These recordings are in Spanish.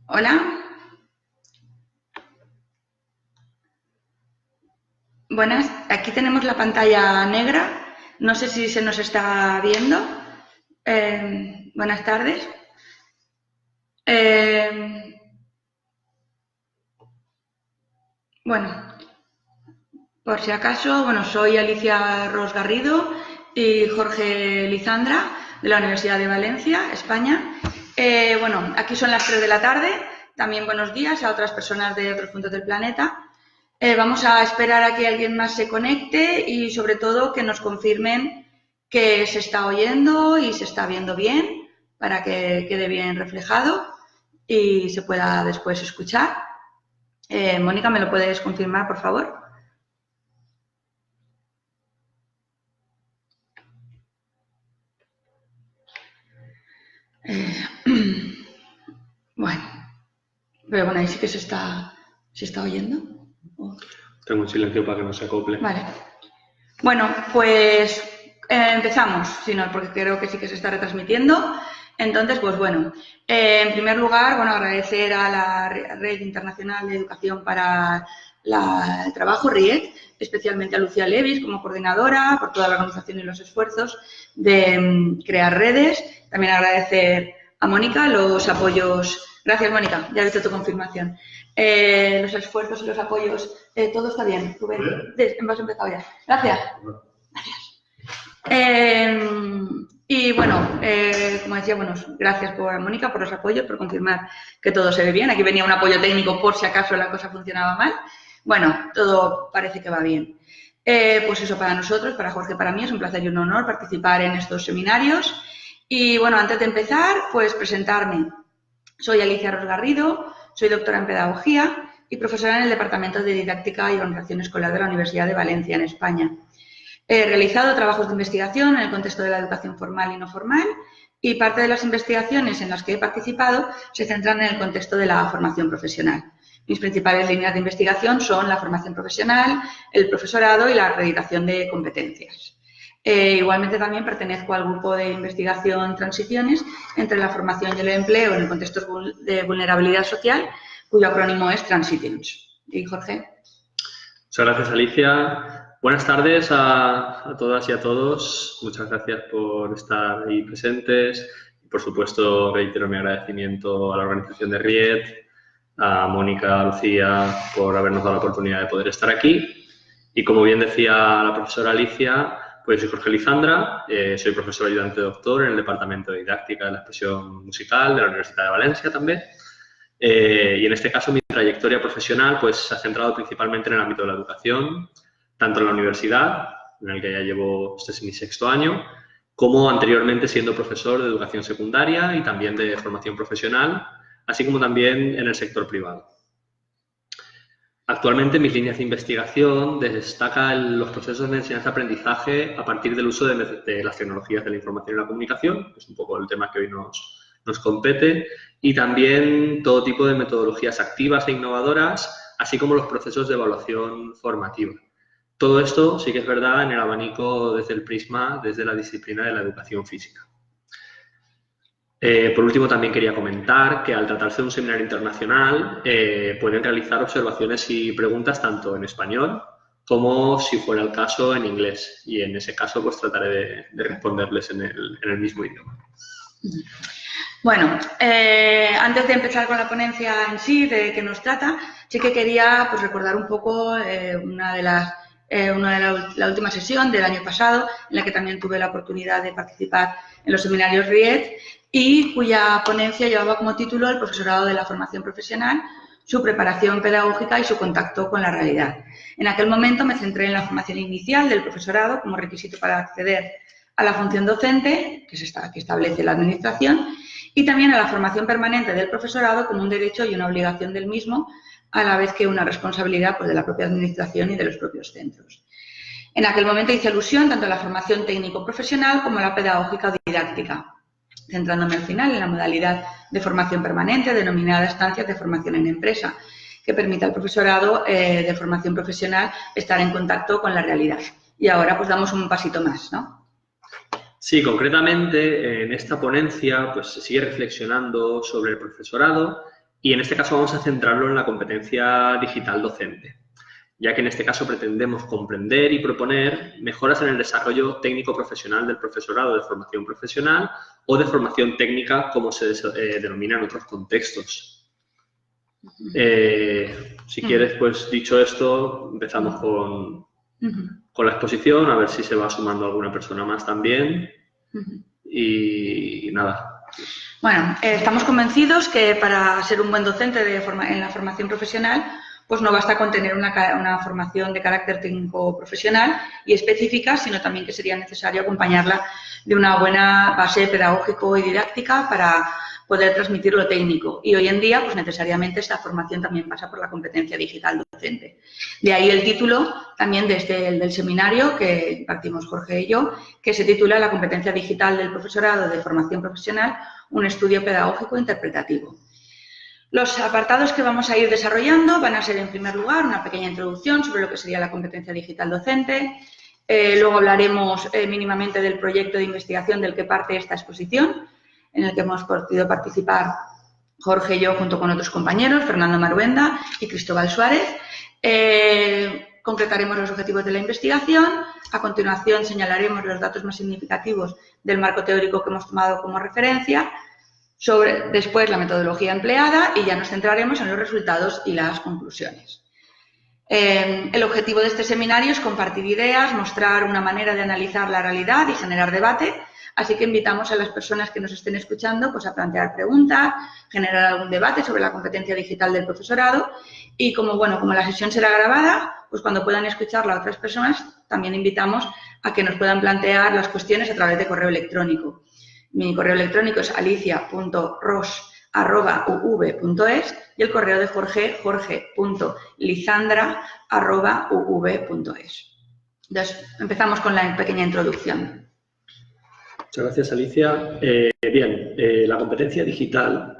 Hola. Buenas. Aquí tenemos la pantalla negra. No sé si se nos está viendo. Buenas tardes. Bueno, por si acaso, soy Alicia Ros Garrido y Jorge Lizandra de la Universidad de Valencia, España. Aquí son las 3 de la tarde. También buenos días a otras personas de otros puntos del planeta. Vamos a esperar a que alguien más se conecte y sobre todo que nos confirmen que se está oyendo y se está viendo bien para que quede bien reflejado y se pueda después escuchar. Mónica, ¿me lo puedes confirmar, por favor? Pero ahí sí que se está oyendo. Tengo un silencio para que no se acople. Vale. Bueno, pues empezamos, porque creo que sí que se está retransmitiendo. Entonces, en primer lugar, agradecer a la Red Internacional de Educación para el Trabajo, RIET, especialmente a Lucía Levis como coordinadora, por toda la organización y los esfuerzos de crear redes. También agradecer a Mónica los apoyos. Gracias, Mónica, ya he visto tu confirmación. Los esfuerzos y los apoyos. Todo está bien, Rubén. Hemos empezado ya. Gracias. Como decía, gracias por Mónica, por los apoyos, por confirmar que todo se ve bien. Aquí venía un apoyo técnico por si acaso la cosa funcionaba mal. Todo parece que va bien. Pues eso, para nosotros, para Jorge, para mí es un placer y un honor participar en estos seminarios. Y antes de empezar, pues presentarme. Soy Alicia Ros Garrido, soy doctora en Pedagogía y profesora en el Departamento de Didáctica y Organización Escolar de la Universidad de Valencia, en España. He realizado trabajos de investigación en el contexto de la educación formal y no formal y parte de las investigaciones en las que he participado se centran en el contexto de la formación profesional. Mis principales líneas de investigación son la formación profesional, el profesorado y la acreditación de competencias. Igualmente también pertenezco al grupo de investigación Transiciones entre la formación y el empleo en el contexto de vulnerabilidad social, cuyo acrónimo es Transitions. ¿Y Jorge? Muchas gracias, Alicia. Buenas tardes a todas y a todos. Muchas gracias por estar ahí presentes. Y, por supuesto, reitero mi agradecimiento a la organización de RIET, a Mónica, a Lucía, por habernos dado la oportunidad de poder estar aquí. Y como bien decía la profesora Alicia, pues soy Jorge Lizandra, soy profesor ayudante doctor en el Departamento de Didáctica de la Expresión Musical de la Universidad de Valencia también. Y en este caso mi trayectoria profesional pues se ha centrado principalmente en el ámbito de la educación, tanto en la universidad, en el que ya llevo este es mi 6º año, como anteriormente siendo profesor de educación secundaria y también de formación profesional, así como también en el sector privado. Actualmente mis líneas de investigación destacan los procesos de enseñanza-aprendizaje a partir del uso de las tecnologías de la información y la comunicación, que es un poco el tema que hoy nos compete, y también todo tipo de metodologías activas e innovadoras, así como los procesos de evaluación formativa. Todo esto sí que es verdad en el abanico desde el prisma, desde la disciplina de la educación física. Por último, también quería comentar que al tratarse de un seminario internacional pueden realizar observaciones y preguntas tanto en español como, si fuera el caso, en inglés. Y en ese caso, pues trataré de responderles en el mismo idioma. Antes de empezar con la ponencia en sí, de que nos trata, sí que quería recordar un poco la última sesión del año pasado, en la que también tuve la oportunidad de participar en los seminarios RIET y cuya ponencia llevaba como título el profesorado de la formación profesional, su preparación pedagógica y su contacto con la realidad. En aquel momento me centré en la formación inicial del profesorado como requisito para acceder a la función docente que establece la Administración y también a la formación permanente del profesorado como un derecho y una obligación del mismo, a la vez que una responsabilidad de la propia Administración y de los propios centros. En aquel momento hice alusión tanto a la formación técnico-profesional como a la pedagógica o didáctica, centrándome al final en la modalidad de formación permanente denominada estancias de formación en empresa, que permite al profesorado de formación profesional estar en contacto con la realidad. Y ahora pues damos un pasito más, ¿no? Sí, concretamente en esta ponencia pues se sigue reflexionando sobre el profesorado y en este caso vamos a centrarlo en la competencia digital docente, ya que en este caso pretendemos comprender y proponer mejoras en el desarrollo técnico-profesional del profesorado de formación profesional o de formación técnica, como se denomina en otros contextos. Si quieres, pues dicho esto, empezamos con la exposición, a ver si se va sumando alguna persona más también. Y nada. Bueno, estamos convencidos que para ser un buen docente en la formación profesional, pues no basta con tener una formación de carácter técnico profesional y específica, sino también que sería necesario acompañarla de una buena base pedagógico y didáctica para poder transmitir lo técnico. Y hoy en día, pues necesariamente esta formación también pasa por la competencia digital docente. De ahí el título también del seminario que impartimos Jorge y yo, que se titula La competencia digital del profesorado de formación profesional, un estudio pedagógico interpretativo. Los apartados que vamos a ir desarrollando van a ser, en primer lugar, una pequeña introducción sobre lo que sería la competencia digital docente. Luego hablaremos mínimamente del proyecto de investigación del que parte esta exposición, en el que hemos podido participar Jorge y yo junto con otros compañeros, Fernando Maruenda y Cristóbal Suárez. Concretaremos los objetivos de la investigación. A continuación señalaremos los datos más significativos del marco teórico que hemos tomado como referencia. Después la metodología empleada y ya nos centraremos en los resultados y las conclusiones. El objetivo de este seminario es compartir ideas, mostrar una manera de analizar la realidad y generar debate, así que invitamos a las personas que nos estén escuchando pues, a plantear preguntas, generar algún debate sobre la competencia digital del profesorado y como la sesión será grabada, pues cuando puedan escucharla a otras personas también invitamos a que nos puedan plantear las cuestiones a través de correo electrónico. Mi correo electrónico es alicia.ros@uv.es y el correo de Jorge, jorge.lizandra@uv.es. Entonces, empezamos con la pequeña introducción. Muchas gracias, Alicia. La competencia digital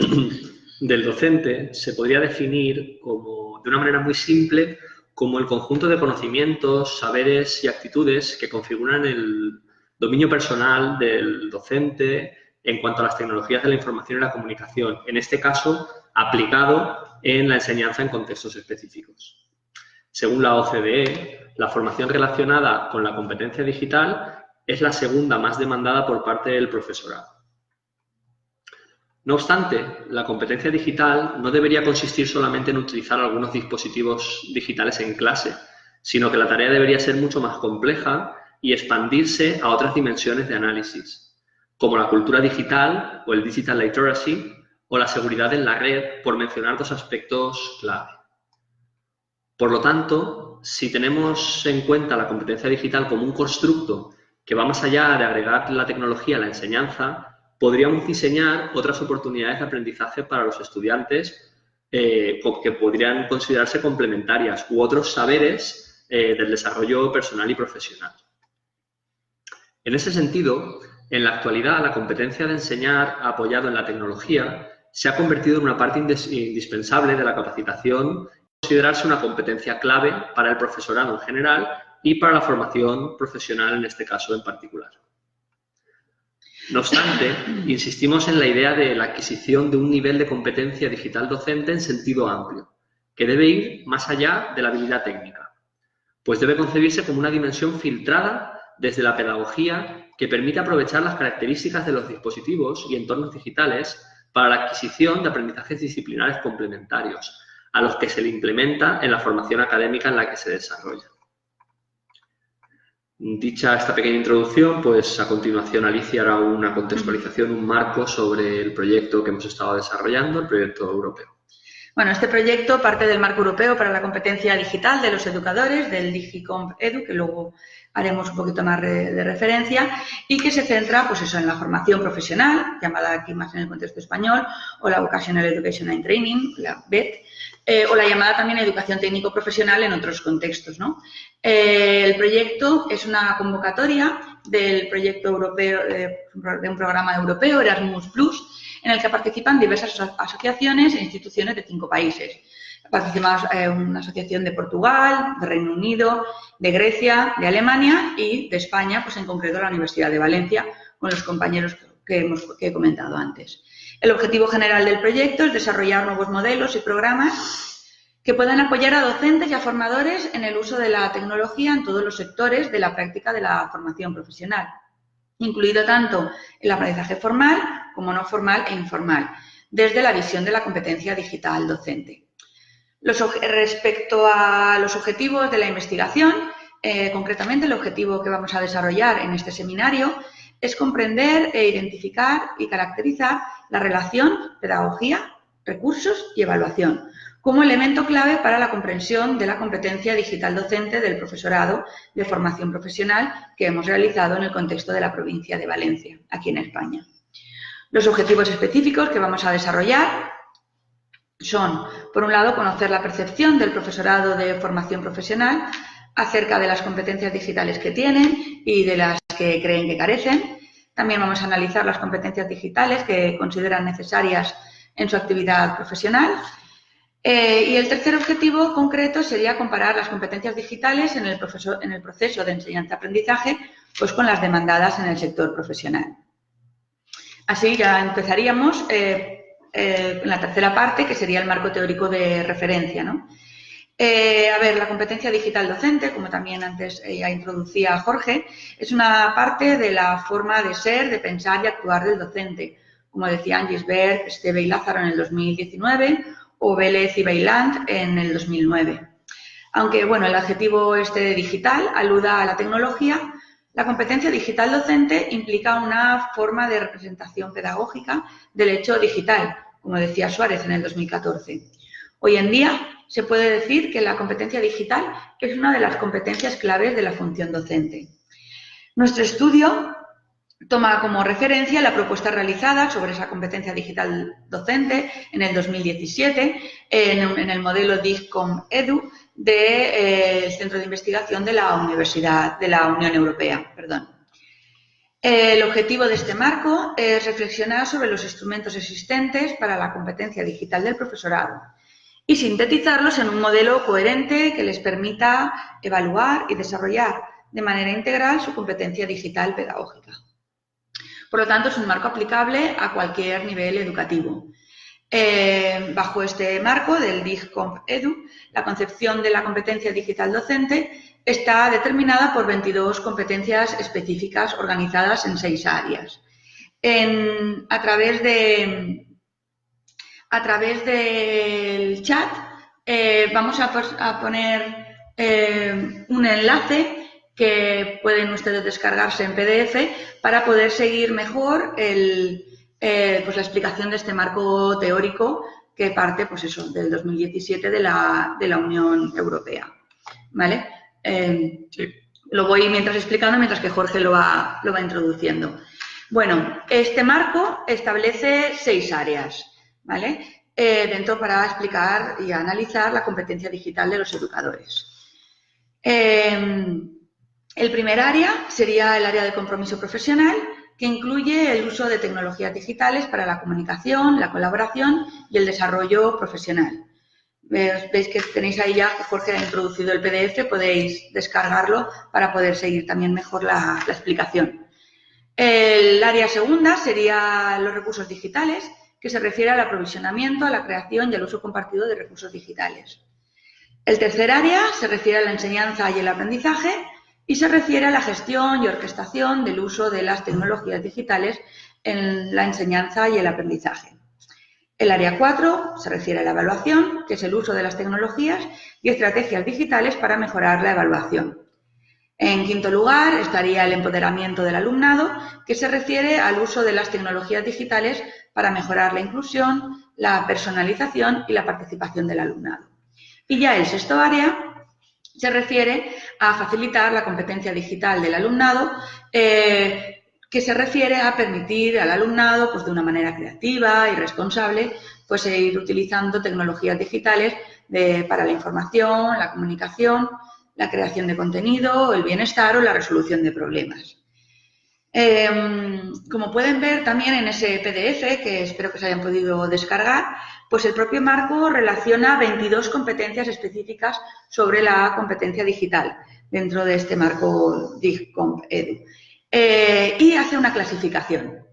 del docente se podría definir de una manera muy simple como el conjunto de conocimientos, saberes y actitudes que configuran el dominio personal del docente en cuanto a las tecnologías de la información y la comunicación, en este caso aplicado en la enseñanza en contextos específicos. Según la OCDE, la formación relacionada con la competencia digital es la segunda más demandada por parte del profesorado. No obstante, la competencia digital no debería consistir solamente en utilizar algunos dispositivos digitales en clase, sino que la tarea debería ser mucho más compleja y expandirse a otras dimensiones de análisis, como la cultura digital o el digital literacy o la seguridad en la red, por mencionar dos aspectos clave. Por lo tanto, si tenemos en cuenta la competencia digital como un constructo que va más allá de agregar la tecnología a la enseñanza, podríamos diseñar otras oportunidades de aprendizaje para los estudiantes que podrían considerarse complementarias u otros saberes del desarrollo personal y profesional. En ese sentido, en la actualidad, la competencia de enseñar apoyado en la tecnología se ha convertido en una parte indispensable de la capacitación, considerarse una competencia clave para el profesorado en general y para la formación profesional en este caso en particular. No obstante, insistimos en la idea de la adquisición de un nivel de competencia digital docente en sentido amplio, que debe ir más allá de la habilidad técnica, pues debe concebirse como una dimensión filtrada desde la pedagogía que permite aprovechar las características de los dispositivos y entornos digitales para la adquisición de aprendizajes disciplinares complementarios, a los que se le implementa en la formación académica en la que se desarrolla. Dicha esta pequeña introducción, pues a continuación Alicia hará una contextualización, un marco sobre el proyecto que hemos estado desarrollando, el proyecto europeo. Bueno, este proyecto parte del marco europeo para la competencia digital de los educadores, del DigiComp Edu, que luego haremos un poquito más de referencia, y que se centra pues eso, en la formación profesional, llamada aquí más en el contexto español, o la Vocational Education and Training, la VET, o la llamada también educación técnico-profesional en otros contextos, ¿no? El proyecto es una convocatoria del proyecto europeo, de un programa europeo, Erasmus+, en el que participan diversas asociaciones e instituciones de 5 países. Participamos una asociación de Portugal, de Reino Unido, de Grecia, de Alemania y de España, pues en concreto la Universidad de Valencia, con los compañeros que he comentado antes. El objetivo general del proyecto es desarrollar nuevos modelos y programas que puedan apoyar a docentes y a formadores en el uso de la tecnología en todos los sectores de la práctica de la formación profesional, incluido tanto el aprendizaje formal como no formal e informal, desde la visión de la competencia digital docente. Respecto a los objetivos de la investigación, concretamente el objetivo que vamos a desarrollar en este seminario es comprender e identificar y caracterizar la relación pedagogía, recursos y evaluación como elemento clave para la comprensión de la competencia digital docente del profesorado de formación profesional que hemos realizado en el contexto de la provincia de Valencia, aquí en España. Los objetivos específicos que vamos a desarrollar son, por un lado, conocer la percepción del profesorado de formación profesional acerca de las competencias digitales que tienen y de las que creen que carecen. También vamos a analizar las competencias digitales que consideran necesarias en su actividad profesional. Y el tercer objetivo concreto sería comparar las competencias digitales en el proceso de enseñanza-aprendizaje pues, con las demandadas en el sector profesional. Así ya empezaríamos en la tercera parte, que sería el marco teórico de referencia, ¿no? La competencia digital docente, como también antes ya introducía Jorge, es una parte de la forma de ser, de pensar y actuar del docente, como decían Gisbert, Esteve y Lázaro en el 2019 o Vélez y Beiland en el 2009. Aunque, bueno, el adjetivo digital aluda a la tecnología, la competencia digital docente implica una forma de representación pedagógica del hecho digital, como decía Suárez en el 2014. Hoy en día se puede decir que la competencia digital es una de las competencias claves de la función docente. Nuestro estudio toma como referencia la propuesta realizada sobre esa competencia digital docente en el 2017 en el modelo DIGCOMP-EDU del Centro de Investigación de la Unión Europea. El objetivo de este marco es reflexionar sobre los instrumentos existentes para la competencia digital del profesorado y sintetizarlos en un modelo coherente que les permita evaluar y desarrollar de manera integral su competencia digital pedagógica. Por lo tanto, es un marco aplicable a cualquier nivel educativo. Bajo este marco del DIGCOMP-EDU, la concepción de la competencia digital docente está determinada por 22 competencias específicas organizadas en 6 áreas. A través del chat vamos a poner un enlace que pueden ustedes descargarse en PDF para poder seguir mejor pues la explicación de este marco teórico que parte pues eso, del 2017 de la Unión Europea. ¿Vale? Sí. Lo voy explicando mientras que Jorge lo va introduciendo. Bueno, este marco establece 6 áreas, ¿vale? Dentro para explicar y analizar la competencia digital de los educadores. El primer área sería el área de compromiso profesional, que incluye el uso de tecnologías digitales para la comunicación, la colaboración y el desarrollo profesional. Veis que tenéis ahí ya, Jorge ha introducido el PDF, podéis descargarlo para poder seguir también mejor la explicación. El área segunda sería los recursos digitales, que se refiere al aprovisionamiento, a la creación y al uso compartido de recursos digitales. El tercer área se refiere a la enseñanza y el aprendizaje y se refiere a la gestión y orquestación del uso de las tecnologías digitales en la enseñanza y el aprendizaje. El área 4 se refiere a la evaluación, que es el uso de las tecnologías y estrategias digitales para mejorar la evaluación. En quinto lugar estaría el empoderamiento del alumnado, que se refiere al uso de las tecnologías digitales para mejorar la inclusión, la personalización y la participación del alumnado. Y ya el sexto área se refiere a facilitar la competencia digital del alumnado, que se refiere a permitir al alumnado, pues de una manera creativa y responsable, pues ir utilizando tecnologías digitales para la información, la comunicación, la creación de contenido, el bienestar o la resolución de problemas. Como pueden ver también en ese PDF, que espero que se hayan podido descargar, pues el propio marco relaciona 22 competencias específicas sobre la competencia digital dentro de este marco DIGCOMP-EDU y hace una clasificación.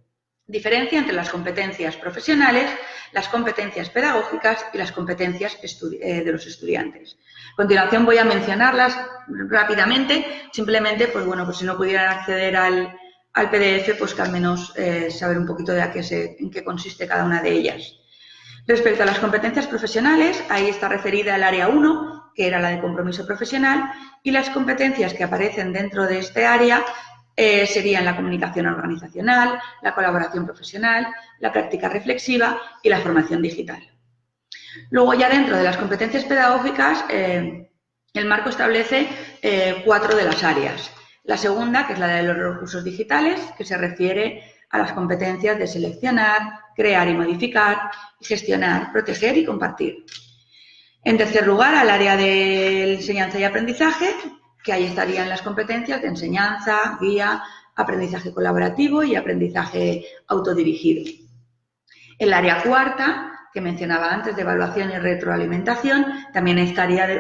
Diferencia entre las competencias profesionales, las competencias pedagógicas y las competencias de los estudiantes. A continuación voy a mencionarlas rápidamente, simplemente, pues bueno, pues si no pudieran acceder al PDF, pues que al menos saber un poquito en qué consiste cada una de ellas. Respecto a las competencias profesionales, ahí está referida el área 1, que era la de compromiso profesional, y las competencias que aparecen dentro de este área serían la comunicación organizacional, la colaboración profesional, la práctica reflexiva y la formación digital. Luego, ya dentro de las competencias pedagógicas, el marco establece 4 de las áreas. La segunda, que es la de los recursos digitales, que se refiere a las competencias de seleccionar, crear y modificar, gestionar, proteger y compartir. En tercer lugar, al área de enseñanza y aprendizaje, que ahí estarían las competencias de enseñanza, guía, aprendizaje colaborativo y aprendizaje autodirigido. El área cuarta, que mencionaba antes, de evaluación y retroalimentación, también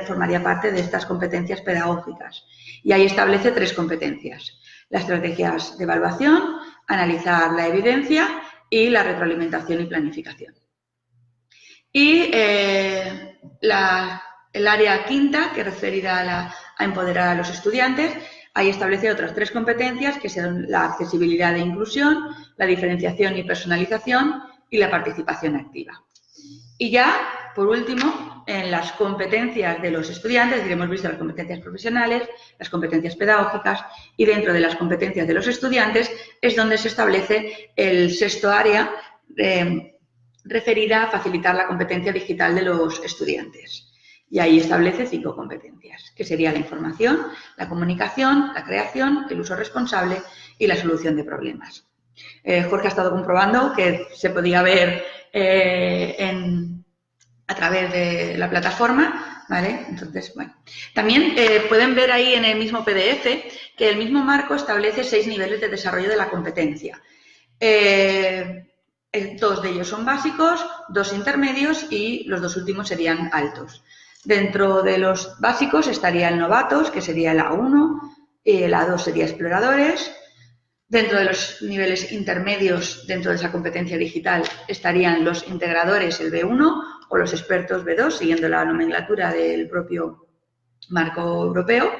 formaría parte de estas competencias pedagógicas. Y ahí establece 3 competencias: las estrategias de evaluación, analizar la evidencia y la retroalimentación y planificación. Y el área quinta, que es referida a empoderar a los estudiantes, ahí establece otras 3 competencias, que son la accesibilidad e inclusión, la diferenciación y personalización y la participación activa. Y ya, por último, en las competencias de los estudiantes, hemos visto las competencias profesionales, las competencias pedagógicas, y dentro de las competencias de los estudiantes es donde se establece el 6º área referida a facilitar la competencia digital de los estudiantes. Y ahí establece 5 competencias, que sería la información, la comunicación, la creación, el uso responsable y la solución de problemas. Jorge ha estado comprobando que se podía ver a través de la plataforma, ¿vale? Entonces, bueno. También pueden ver ahí en el mismo PDF que el mismo marco establece 6 niveles de desarrollo de la competencia. 2 de ellos son básicos, 2 intermedios y los 2 últimos serían altos. Dentro de los básicos estaría el novatos, que sería el A1, el A2 sería exploradores. Dentro de los niveles intermedios, dentro de esa competencia digital, estarían los integradores, el B1, o los expertos B2, siguiendo la nomenclatura del propio marco europeo.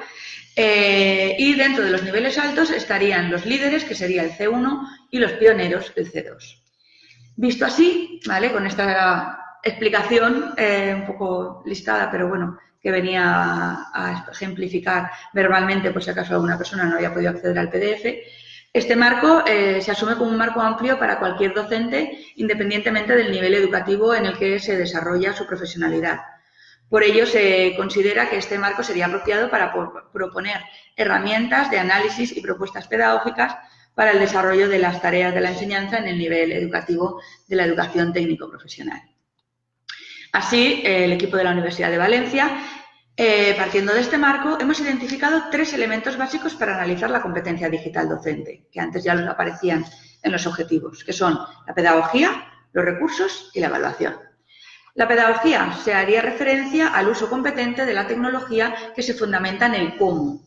Y dentro de los niveles altos estarían los líderes, que sería el C1, y los pioneros, el C2. Visto así, ¿vale? Con esta explicación un poco listada, pero bueno, que venía a ejemplificar verbalmente, por si acaso alguna persona no había podido acceder al PDF. Este marco se asume como un marco amplio para cualquier docente, independientemente del nivel educativo en el que se desarrolla su profesionalidad. Por ello, se considera que este marco sería apropiado para proponer herramientas de análisis y propuestas pedagógicas para el desarrollo de las tareas de la enseñanza en el nivel educativo de la educación técnico-profesional. Así, el equipo de la Universidad de Valencia, partiendo de este marco, hemos identificado 3 elementos básicos para analizar la competencia digital docente, que antes ya aparecían en los objetivos, que son la pedagogía, los recursos y la evaluación. La pedagogía se haría referencia al uso competente de la tecnología que se fundamenta en el cómo.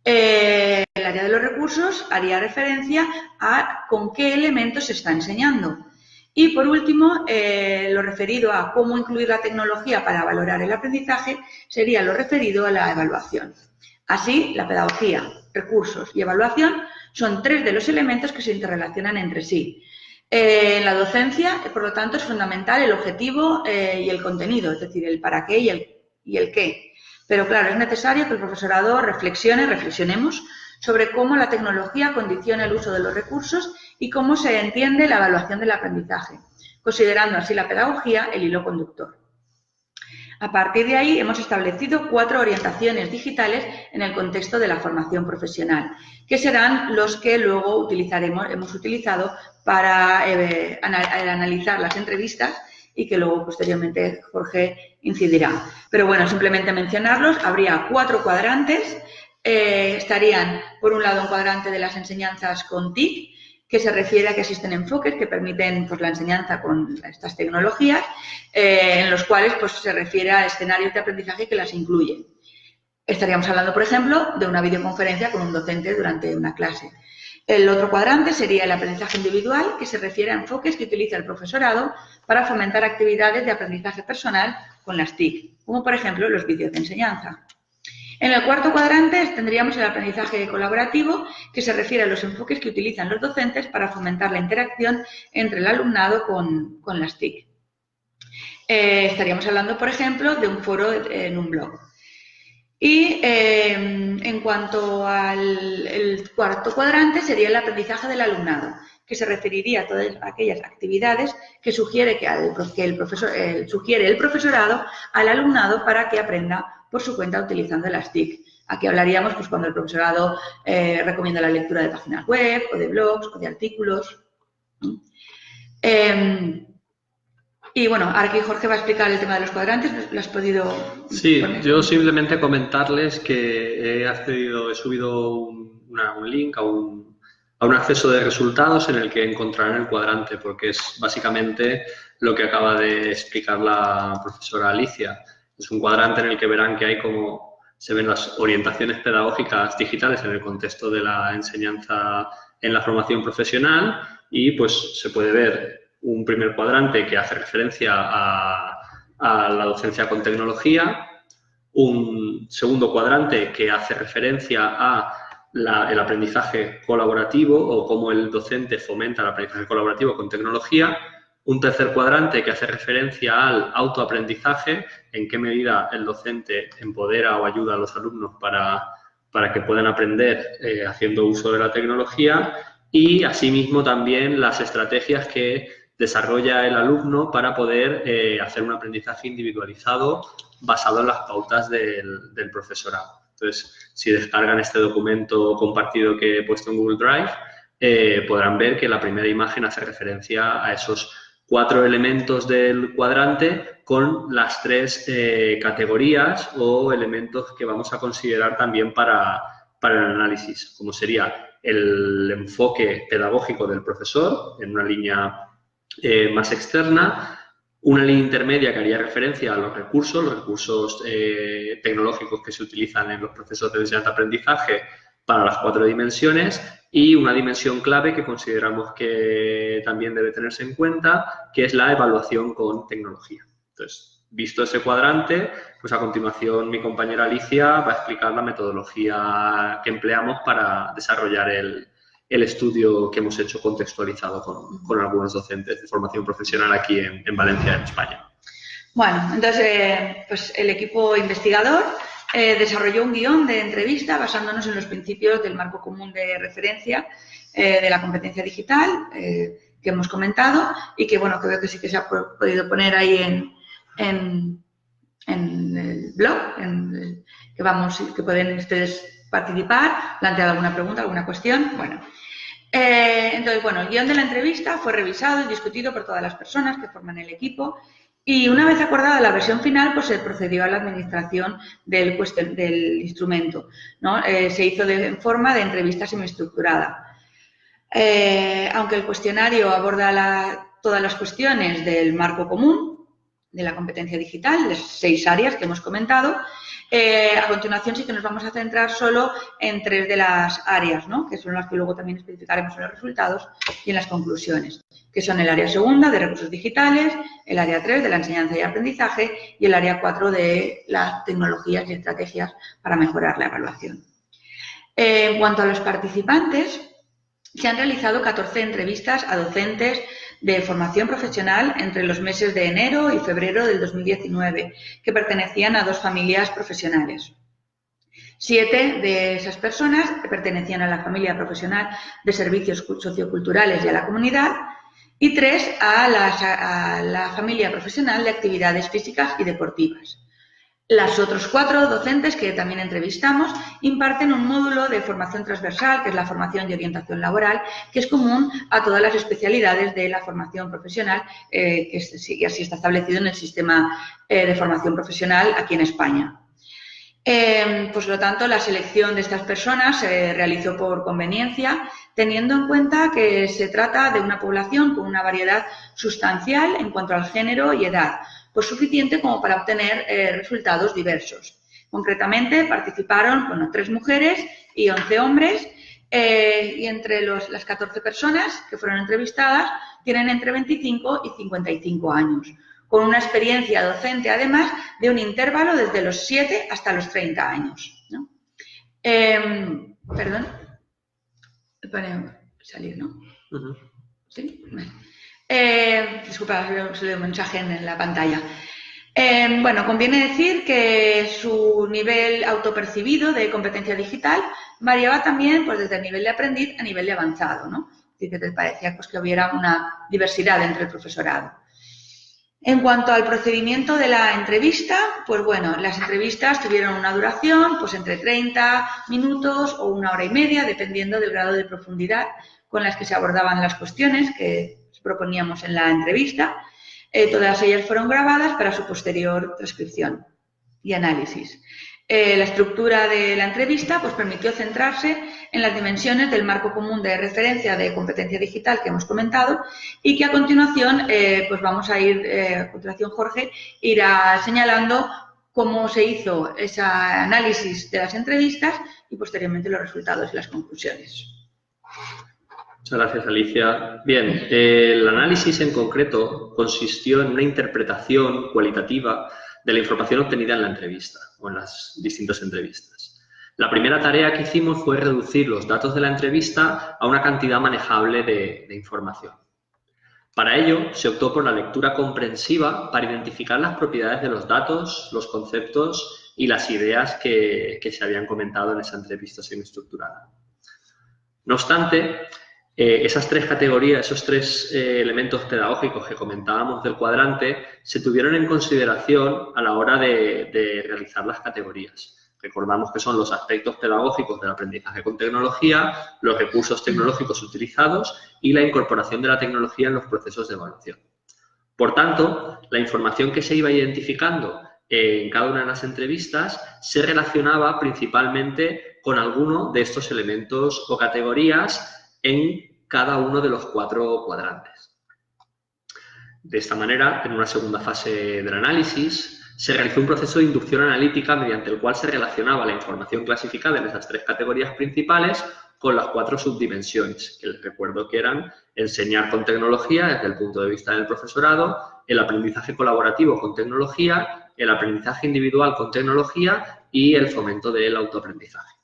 El área de los recursos haría referencia a con qué elementos se está enseñando. Y, por último, lo referido a cómo incluir la tecnología para valorar el aprendizaje sería lo referido a la evaluación. Así, la pedagogía, recursos y evaluación son 3 de los elementos que se interrelacionan entre sí. En la docencia, por lo tanto, es fundamental el objetivo y el contenido, es decir, el para qué y el qué. Pero, claro, es necesario que el profesorado reflexionemos sobre cómo la tecnología condiciona el uso de los recursos y cómo se entiende la evaluación del aprendizaje, considerando así la pedagogía el hilo conductor. A partir de ahí hemos establecido 4 orientaciones digitales en el contexto de la formación profesional, que serán los que luego hemos utilizado para analizar las entrevistas y que luego posteriormente Jorge incidirá. Pero bueno, simplemente mencionarlos, habría 4 cuadrantes. Estarían, por un lado, un cuadrante de las enseñanzas con TIC, que se refiere a que existen enfoques que permiten pues, la enseñanza con estas tecnologías, en los cuales pues, se refiere a escenarios de aprendizaje que las incluyen. Estaríamos hablando, por ejemplo, de una videoconferencia con un docente durante una clase. El otro cuadrante sería el aprendizaje individual, que se refiere a enfoques que utiliza el profesorado para fomentar actividades de aprendizaje personal con las TIC, como por ejemplo los vídeos de enseñanza. En el cuarto cuadrante tendríamos el aprendizaje colaborativo, que se refiere a los enfoques que utilizan los docentes para fomentar la interacción entre el alumnado con las TIC. Estaríamos hablando, por ejemplo, de un foro en un blog. Y en cuanto al cuarto cuadrante sería el aprendizaje del alumnado, que se referiría a todas aquellas actividades que sugiere el profesorado al alumnado para que aprenda por su cuenta utilizando las TIC. Aquí hablaríamos pues, cuando el profesorado recomienda la lectura de páginas web o de blogs o de artículos. Y bueno, ahora aquí Jorge va a explicar el tema de los cuadrantes, ¿lo has podido Sí, poner? yo simplemente comentarles que he subido un link a un acceso de resultados en el que encontrarán el cuadrante, porque es básicamente lo que acaba de explicar la profesora Alicia. Es un cuadrante en el que verán que hay como se ven las orientaciones pedagógicas digitales en el contexto de la enseñanza en la formación profesional y pues se puede ver un primer cuadrante que hace referencia a la docencia con tecnología, un segundo cuadrante que hace referencia a el aprendizaje colaborativo o cómo el docente fomenta el aprendizaje colaborativo con tecnología, un tercer cuadrante que hace referencia al autoaprendizaje, en qué medida el docente empodera o ayuda a los alumnos para que puedan aprender haciendo uso de la tecnología y asimismo también las estrategias que desarrolla el alumno para poder hacer un aprendizaje individualizado basado en las pautas del profesorado. Entonces, si descargan este documento compartido que he puesto en Google Drive, podrán ver que la primera imagen hace referencia a esos 4 elementos del cuadrante con las 3 categorías o elementos que vamos a considerar también para el análisis, como sería el enfoque pedagógico del profesor en una línea más externa, una línea intermedia que haría referencia a los recursos tecnológicos que se utilizan en los procesos de enseñanza-aprendizaje para las 4 dimensiones y una dimensión clave que consideramos que también debe tenerse en cuenta, que es la evaluación con tecnología. Entonces, visto ese cuadrante, pues a continuación mi compañera Alicia va a explicar la metodología que empleamos para desarrollar el estudio que hemos hecho contextualizado con algunos docentes de formación profesional aquí en Valencia, en España. Bueno, entonces, pues el equipo investigador desarrolló un guión de entrevista basándonos en los principios del marco común de referencia de la competencia digital que hemos comentado y que, bueno, creo que sí que se ha podido poner ahí en el blog, que pueden ustedes participar, plantear alguna pregunta, alguna cuestión. Bueno, entonces, bueno, el guión de la entrevista fue revisado y discutido por todas las personas que forman el equipo y una vez acordada la versión final, pues se procedió a la administración del instrumento, ¿no? Se hizo en forma de entrevista semiestructurada. Aunque el cuestionario aborda todas las cuestiones del marco común de la competencia digital, de 6 áreas que hemos comentado, a continuación sí que nos vamos a centrar solo en 3 de las áreas, ¿no? Que son las que luego también especificaremos en los resultados y en las conclusiones, que son el área segunda de recursos digitales, el área 3 de la enseñanza y aprendizaje y el área 4 de las tecnologías y estrategias para mejorar la evaluación. En cuanto a los participantes, se han realizado 14 entrevistas a docentes de formación profesional entre los meses de enero y febrero del 2019, que pertenecían a 2 familias profesionales. 7 de esas personas pertenecían a la familia profesional de servicios socioculturales y a la comunidad y 3 a la familia profesional de actividades físicas y deportivas. Las otros 4 docentes que también entrevistamos imparten un módulo de formación transversal, que es la formación y orientación laboral, que es común a todas las especialidades de la formación profesional, que así está establecido en el sistema de formación profesional aquí en España. Por lo tanto, la selección de estas personas se realizó por conveniencia, teniendo en cuenta que se trata de una población con una variedad sustancial en cuanto al género y edad, pues suficiente como para obtener resultados diversos. Concretamente, participaron 3 mujeres y 11 hombres Y entre las 14 personas que fueron entrevistadas tienen entre 25 y 55 años, con una experiencia docente, además, de un intervalo desde los 7 hasta los 30 años, ¿no? Perdón. Para salir, ¿no? ¿Sí? Vale. Disculpa, se le dio un mensaje en la pantalla. Bueno, conviene decir que su nivel autopercibido de competencia digital variaba también pues, desde el nivel de aprendiz a nivel de avanzado, ¿no? Es decir, que te parecía pues, que hubiera una diversidad entre el profesorado. En cuanto al procedimiento de la entrevista, pues bueno, las entrevistas tuvieron una duración pues entre 30 minutos o 1 hora y media, dependiendo del grado de profundidad con las que se abordaban las cuestiones que proponíamos en la entrevista. Todas ellas fueron grabadas para su posterior transcripción y análisis. La estructura de la entrevista pues, permitió centrarse en las dimensiones del marco común de referencia de competencia digital que hemos comentado y que a continuación, pues vamos a ir, a continuación Jorge irá señalando cómo se hizo ese análisis de las entrevistas y posteriormente los resultados y las conclusiones. Muchas gracias, Alicia. Bien, el análisis en concreto consistió en una interpretación cualitativa de la información obtenida en la entrevista o en las distintas entrevistas. La primera tarea que hicimos fue reducir los datos de la entrevista a una cantidad manejable de información. Para ello, se optó por la lectura comprensiva para identificar las propiedades de los datos, los conceptos y las ideas que se habían comentado en esa entrevista semiestructurada. No obstante, esas tres categorías, esos tres elementos pedagógicos que comentábamos del cuadrante, se tuvieron en consideración a la hora de realizar las categorías. Recordamos que son los aspectos pedagógicos del aprendizaje con tecnología, los recursos tecnológicos utilizados y la incorporación de la tecnología en los procesos de evaluación. Por tanto, la información que se iba identificando en cada una de las entrevistas se relacionaba principalmente con alguno de estos elementos o categorías en cada uno de los 4 cuadrantes. De esta manera, en una segunda fase del análisis, se realizó un proceso de inducción analítica mediante el cual se relacionaba la información clasificada en esas 3 categorías principales con las 4 subdimensiones, que les recuerdo que eran enseñar con tecnología desde el punto de vista del profesorado, el aprendizaje colaborativo con tecnología, el aprendizaje individual con tecnología y el fomento del autoaprendizaje.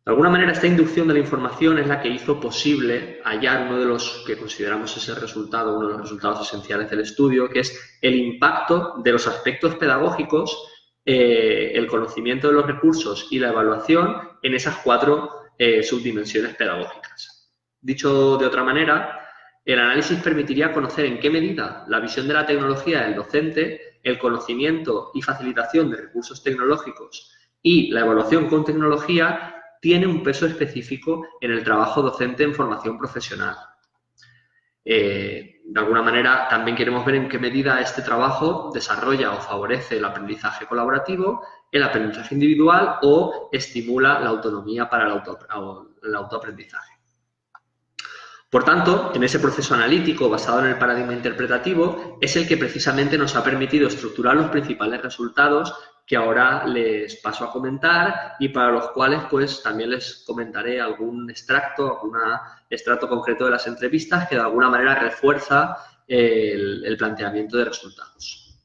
De alguna manera, esta inducción de la información es la que hizo posible hallar uno de los que consideramos ese resultado, uno de los resultados esenciales del estudio, que es el impacto de los aspectos pedagógicos, el conocimiento de los recursos y la evaluación en esas 4 subdimensiones pedagógicas. Dicho de otra manera, el análisis permitiría conocer en qué medida la visión de la tecnología del docente, el conocimiento y facilitación de recursos tecnológicos y la evaluación con tecnología tiene un peso específico en el trabajo docente en formación profesional. De alguna manera, también queremos ver en qué medida este trabajo desarrolla o favorece el aprendizaje colaborativo, el aprendizaje individual o estimula la autonomía para el autoaprendizaje. Por tanto, en ese proceso analítico basado en el paradigma interpretativo es el que precisamente nos ha permitido estructurar los principales resultados que ahora les paso a comentar y para los cuales pues también les comentaré algún extracto concreto de las entrevistas que de alguna manera refuerza el planteamiento de resultados.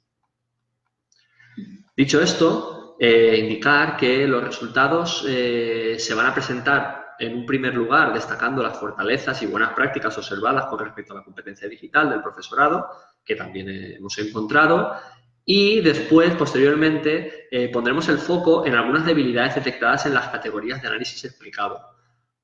Dicho esto, indicar que los resultados se van a presentar en un primer lugar destacando las fortalezas y buenas prácticas observadas con respecto a la competencia digital del profesorado, que también hemos encontrado. Y después, posteriormente, pondremos el foco en algunas debilidades detectadas en las categorías de análisis explicado.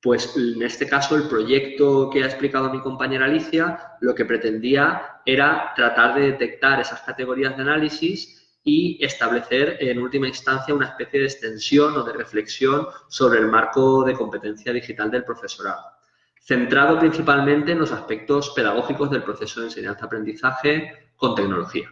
Pues en este caso, el proyecto que ha explicado mi compañera Alicia, lo que pretendía era tratar de detectar esas categorías de análisis y establecer en última instancia una especie de extensión o de reflexión sobre el marco de competencia digital del profesorado, centrado principalmente en los aspectos pedagógicos del proceso de enseñanza-aprendizaje con tecnología.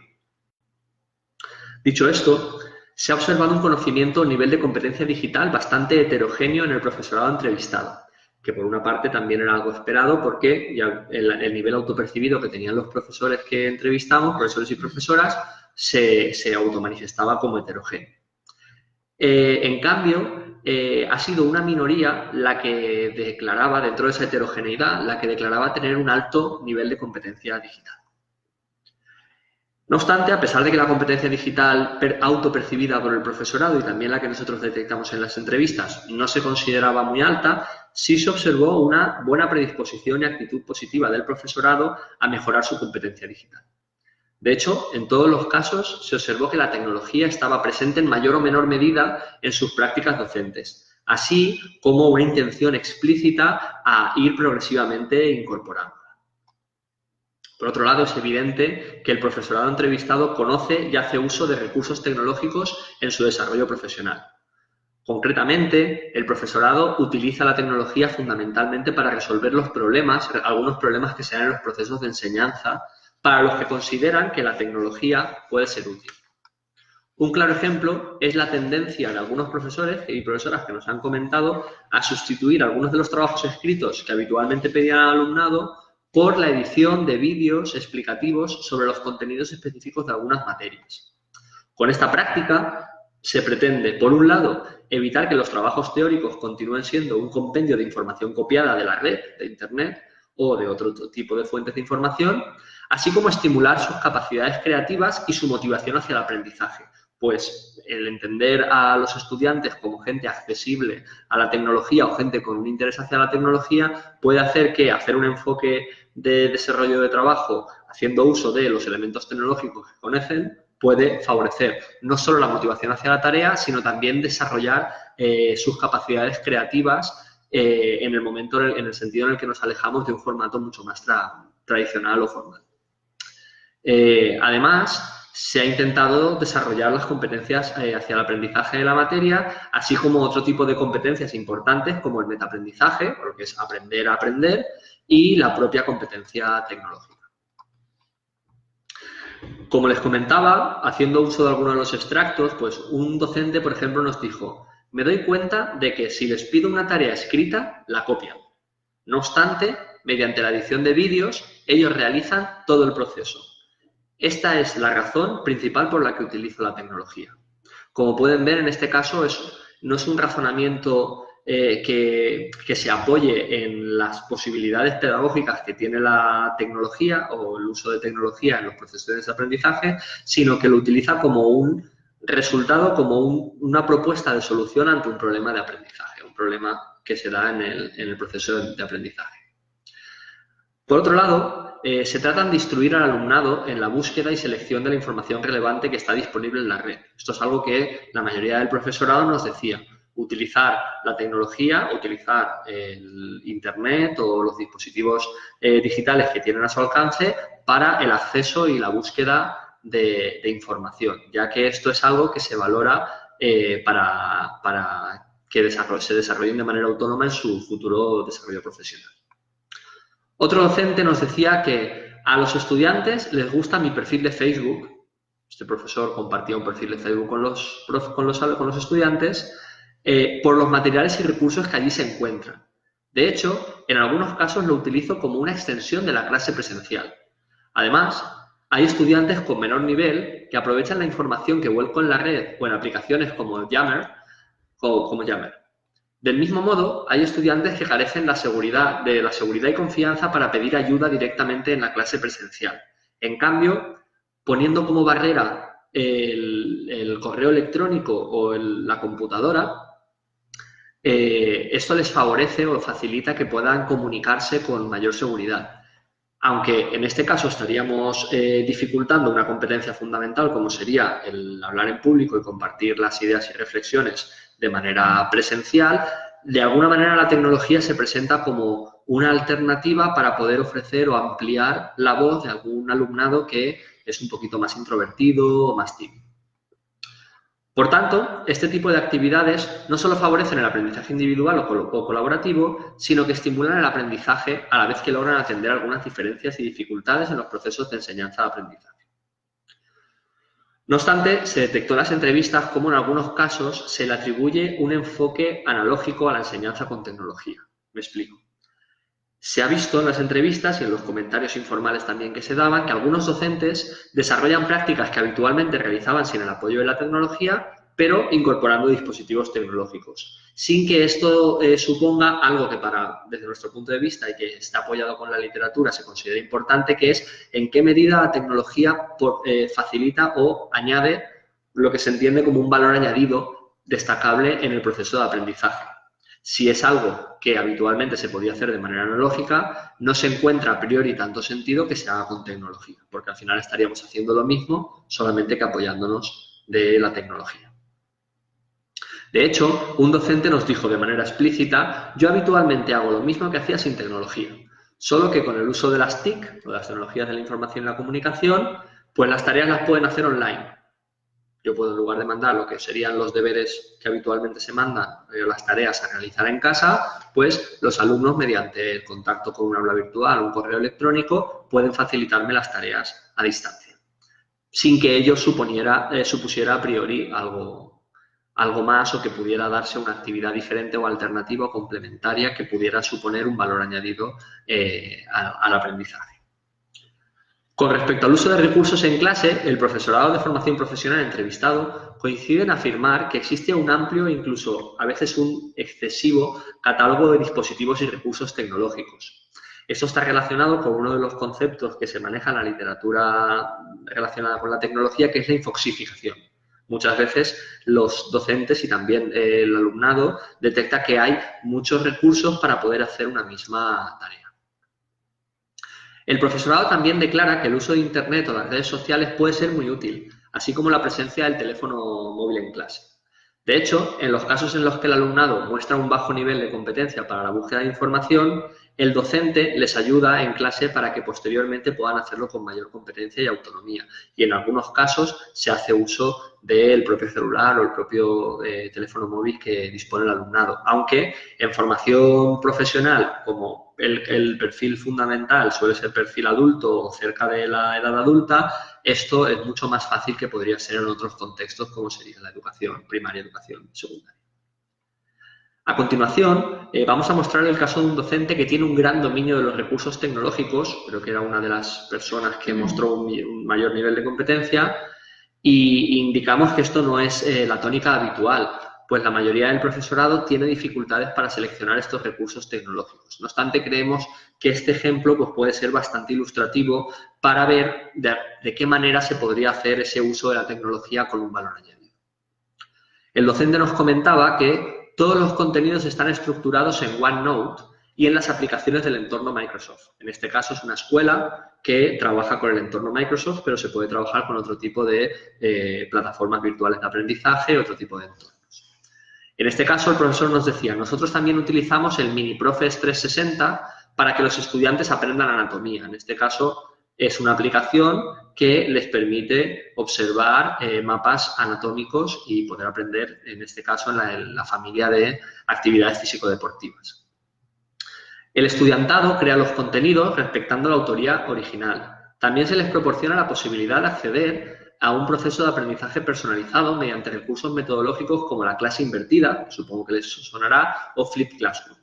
Dicho esto, se ha observado un conocimiento a nivel de competencia digital bastante heterogéneo en el profesorado entrevistado, que por una parte también era algo esperado porque ya el nivel autopercibido que tenían los profesores que entrevistamos, profesores y profesoras, se automanifestaba como heterogéneo. En cambio, ha sido una minoría la que declaraba, dentro de esa heterogeneidad, la que declaraba tener un alto nivel de competencia digital. No obstante, a pesar de que la competencia digital autopercibida por el profesorado y también la que nosotros detectamos en las entrevistas no se consideraba muy alta, sí se observó una buena predisposición y actitud positiva del profesorado a mejorar su competencia digital. De hecho, en todos los casos se observó que la tecnología estaba presente en mayor o menor medida en sus prácticas docentes, así como una intención explícita a ir progresivamente incorporando. Por otro lado, es evidente que el profesorado entrevistado conoce y hace uso de recursos tecnológicos en su desarrollo profesional. Concretamente, el profesorado utiliza la tecnología fundamentalmente para resolver algunos problemas que se dan en los procesos de enseñanza, para los que consideran que la tecnología puede ser útil. Un claro ejemplo es la tendencia de algunos profesores y profesoras que nos han comentado a sustituir algunos de los trabajos escritos que habitualmente pedían al alumnado por la edición de vídeos explicativos sobre los contenidos específicos de algunas materias. Con esta práctica se pretende, por un lado, evitar que los trabajos teóricos continúen siendo un compendio de información copiada de la red, de Internet o de otro tipo de fuentes de información, así como estimular sus capacidades creativas y su motivación hacia el aprendizaje, pues el entender a los estudiantes como gente accesible a la tecnología o gente con un interés hacia la tecnología puede hacer que hacer un enfoque de desarrollo de trabajo haciendo uso de los elementos tecnológicos que conocen puede favorecer no solo la motivación hacia la tarea, sino también desarrollar sus capacidades creativas en el sentido en el que nos alejamos de un formato mucho más tradicional o formal. Además, se ha intentado desarrollar las competencias hacia el aprendizaje de la materia, así como otro tipo de competencias importantes como el metaaprendizaje, lo que es aprender a aprender, y la propia competencia tecnológica. Como les comentaba, haciendo uso de algunos de los extractos, pues un docente, por ejemplo, nos dijo: me doy cuenta de que si les pido una tarea escrita, la copian. No obstante, mediante la edición de vídeos, ellos realizan todo el proceso. Esta es la razón principal por la que utilizo la tecnología. Como pueden ver, en este caso no es un razonamiento que se apoye en las posibilidades pedagógicas que tiene la tecnología o el uso de tecnología en los procesos de aprendizaje, sino que lo utiliza como un resultado, como una propuesta de solución ante un problema de aprendizaje, un problema que se da en el proceso de aprendizaje. Por otro lado, se trata de instruir al alumnado en la búsqueda y selección de la información relevante que está disponible en la red. Esto es algo que la mayoría del profesorado nos decía: utilizar la tecnología, utilizar el Internet o los dispositivos digitales que tienen a su alcance para el acceso y la búsqueda de información, ya que esto es algo que se valora para que se desarrollen de manera autónoma en su futuro desarrollo profesional. Otro docente nos decía que a los estudiantes les gusta mi perfil de Facebook. Este profesor compartía un perfil de Facebook con los estudiantes por los materiales y recursos que allí se encuentran. De hecho, en algunos casos lo utilizo como una extensión de la clase presencial. Además, hay estudiantes con menor nivel que aprovechan la información que vuelco en la red o en aplicaciones como Yammer. Del mismo modo, hay estudiantes que carecen de la seguridad y confianza para pedir ayuda directamente en la clase presencial. En cambio, poniendo como barrera el correo electrónico o la computadora, esto les favorece o facilita que puedan comunicarse con mayor seguridad. Aunque en este caso estaríamos dificultando una competencia fundamental como sería el hablar en público y compartir las ideas y reflexiones de manera presencial, de alguna manera la tecnología se presenta como una alternativa para poder ofrecer o ampliar la voz de algún alumnado que es un poquito más introvertido o más tímido. Por tanto, este tipo de actividades no solo favorecen el aprendizaje individual o colaborativo, sino que estimulan el aprendizaje a la vez que logran atender algunas diferencias y dificultades en los procesos de enseñanza-aprendizaje. No obstante, se detectó en las entrevistas cómo en algunos casos se le atribuye un enfoque analógico a la enseñanza con tecnología. Me explico. Se ha visto en las entrevistas y en los comentarios informales también que se daban que algunos docentes desarrollan prácticas que habitualmente realizaban sin el apoyo de la tecnología, pero incorporando dispositivos tecnológicos, sin que esto suponga algo que desde nuestro punto de vista y que está apoyado con la literatura se considera importante, que es en qué medida la tecnología facilita o añade lo que se entiende como un valor añadido destacable en el proceso de aprendizaje. Si es algo que habitualmente se podía hacer de manera analógica, no se encuentra a priori tanto sentido que se haga con tecnología, porque al final estaríamos haciendo lo mismo, solamente que apoyándonos de la tecnología. De hecho, un docente nos dijo de manera explícita: yo habitualmente hago lo mismo que hacía sin tecnología, solo que con el uso de las TIC, o de las tecnologías de la información y la comunicación, pues las tareas las pueden hacer online. Yo puedo, en lugar de mandar lo que serían los deberes que habitualmente se mandan, las tareas a realizar en casa, pues los alumnos, mediante el contacto con un aula virtual o un correo electrónico, pueden facilitarme las tareas a distancia, sin que ello supusiera a priori algo más, o que pudiera darse una actividad diferente o alternativa o complementaria que pudiera suponer un valor añadido al aprendizaje. Con respecto al uso de recursos en clase, el profesorado de formación profesional entrevistado coincide en afirmar que existe un amplio e incluso a veces un excesivo catálogo de dispositivos y recursos tecnológicos. Esto está relacionado con uno de los conceptos que se maneja en la literatura relacionada con la tecnología, que es la infoxificación. Muchas veces los docentes y también el alumnado detecta que hay muchos recursos para poder hacer una misma tarea. El profesorado también declara que el uso de Internet o las redes sociales puede ser muy útil, así como la presencia del teléfono móvil en clase. De hecho, en los casos en los que el alumnado muestra un bajo nivel de competencia para la búsqueda de información, el docente les ayuda en clase para que posteriormente puedan hacerlo con mayor competencia y autonomía. Y en algunos casos se hace uso del propio celular o el propio teléfono móvil que dispone el alumnado. Aunque en formación profesional, como el perfil fundamental suele ser perfil adulto o cerca de la edad adulta, esto es mucho más fácil que podría ser en otros contextos, como sería la educación primaria y educación secundaria. A continuación, vamos a mostrar el caso de un docente que tiene un gran dominio de los recursos tecnológicos, creo que era una de las personas que mostró un mayor nivel de competencia, y indicamos que esto no es la tónica habitual, pues la mayoría del profesorado tiene dificultades para seleccionar estos recursos tecnológicos. No obstante, creemos que este ejemplo pues, puede ser bastante ilustrativo para ver de qué manera se podría hacer ese uso de la tecnología con un valor añadido. El docente nos comentaba que todos los contenidos están estructurados en OneNote y en las aplicaciones del entorno Microsoft. En este caso es una escuela que trabaja con el entorno Microsoft, pero se puede trabajar con otro tipo de plataformas virtuales de aprendizaje, otro tipo de entornos. En este caso, el profesor nos decía: nosotros también utilizamos el MiniProfes 360 para que los estudiantes aprendan anatomía. En este caso, es una aplicación que les permite observar mapas anatómicos y poder aprender, en este caso, en la familia de actividades físico-deportivas. El estudiantado crea los contenidos respetando la autoría original. También se les proporciona la posibilidad de acceder a un proceso de aprendizaje personalizado mediante recursos metodológicos como la clase invertida, supongo que les sonará, o Flipped Classroom.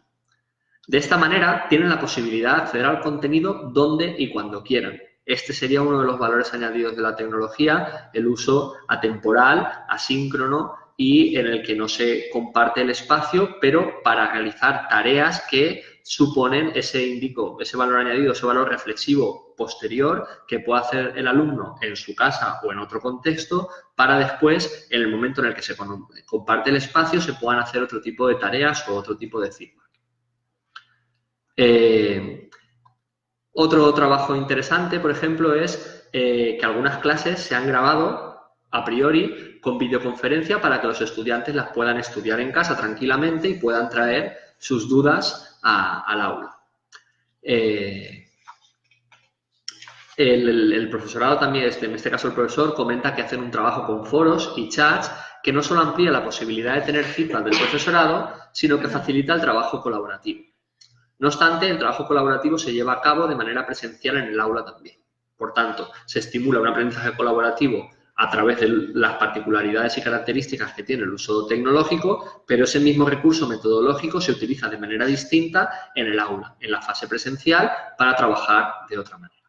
De esta manera, tienen la posibilidad de acceder al contenido donde y cuando quieran. Este sería uno de los valores añadidos de la tecnología, el uso atemporal, asíncrono y en el que no se comparte el espacio, pero para realizar tareas que suponen ese valor añadido, ese valor reflexivo posterior que puede hacer el alumno en su casa o en otro contexto para después, en el momento en el que se comparte el espacio, se puedan hacer otro tipo de tareas o otro tipo de feedback. Otro trabajo interesante, por ejemplo, es que algunas clases se han grabado a priori con videoconferencia para que los estudiantes las puedan estudiar en casa tranquilamente y puedan traer sus dudas al aula. El profesorado también, en este caso el profesor, comenta que hacen un trabajo con foros y chats que no solo amplía la posibilidad de tener feedback del profesorado, sino que facilita el trabajo colaborativo. No obstante, el trabajo colaborativo se lleva a cabo de manera presencial en el aula también. Por tanto, se estimula un aprendizaje colaborativo a través de las particularidades y características que tiene el uso tecnológico, pero ese mismo recurso metodológico se utiliza de manera distinta en el aula, en la fase presencial, para trabajar de otra manera.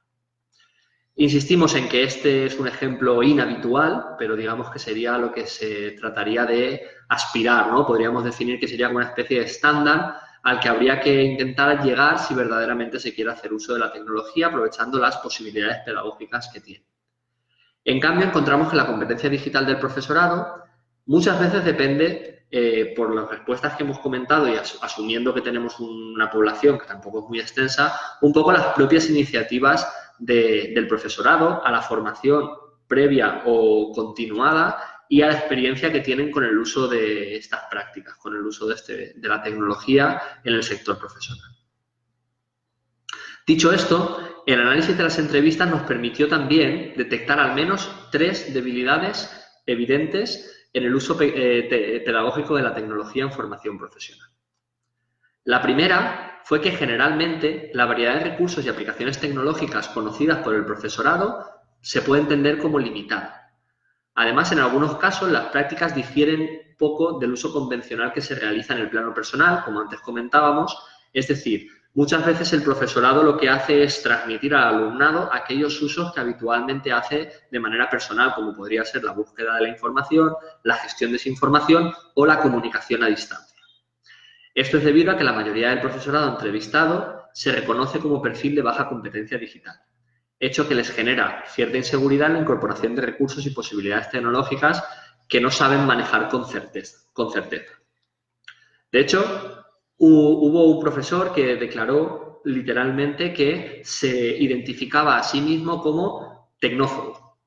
Insistimos en que este es un ejemplo inhabitual, pero digamos que sería lo que se trataría de aspirar, ¿no? Podríamos definir que sería una especie de estándar al que habría que intentar llegar si verdaderamente se quiere hacer uso de la tecnología, aprovechando las posibilidades pedagógicas que tiene. En cambio, encontramos que la competencia digital del profesorado muchas veces depende, por las respuestas que hemos comentado y asumiendo que tenemos una población que tampoco es muy extensa, un poco las propias iniciativas del profesorado, a la formación previa o continuada y a la experiencia que tienen con el uso de estas prácticas, con el uso de la tecnología en el sector profesional. Dicho esto, el análisis de las entrevistas nos permitió también detectar al menos 3 debilidades evidentes en el uso pedagógico de la tecnología en formación profesional. La primera fue que generalmente la variedad de recursos y aplicaciones tecnológicas conocidas por el profesorado se puede entender como limitada. Además, en algunos casos las prácticas difieren poco del uso convencional que se realiza en el plano personal, como antes comentábamos, es decir, muchas veces el profesorado lo que hace es transmitir al alumnado aquellos usos que habitualmente hace de manera personal, como podría ser la búsqueda de la información, la gestión de esa información o la comunicación a distancia. Esto es debido a que la mayoría del profesorado entrevistado se reconoce como perfil de baja competencia digital, hecho que les genera cierta inseguridad en la incorporación de recursos y posibilidades tecnológicas que no saben manejar con certeza. De hecho, hubo un profesor que declaró literalmente que se identificaba a sí mismo como tecnófobo.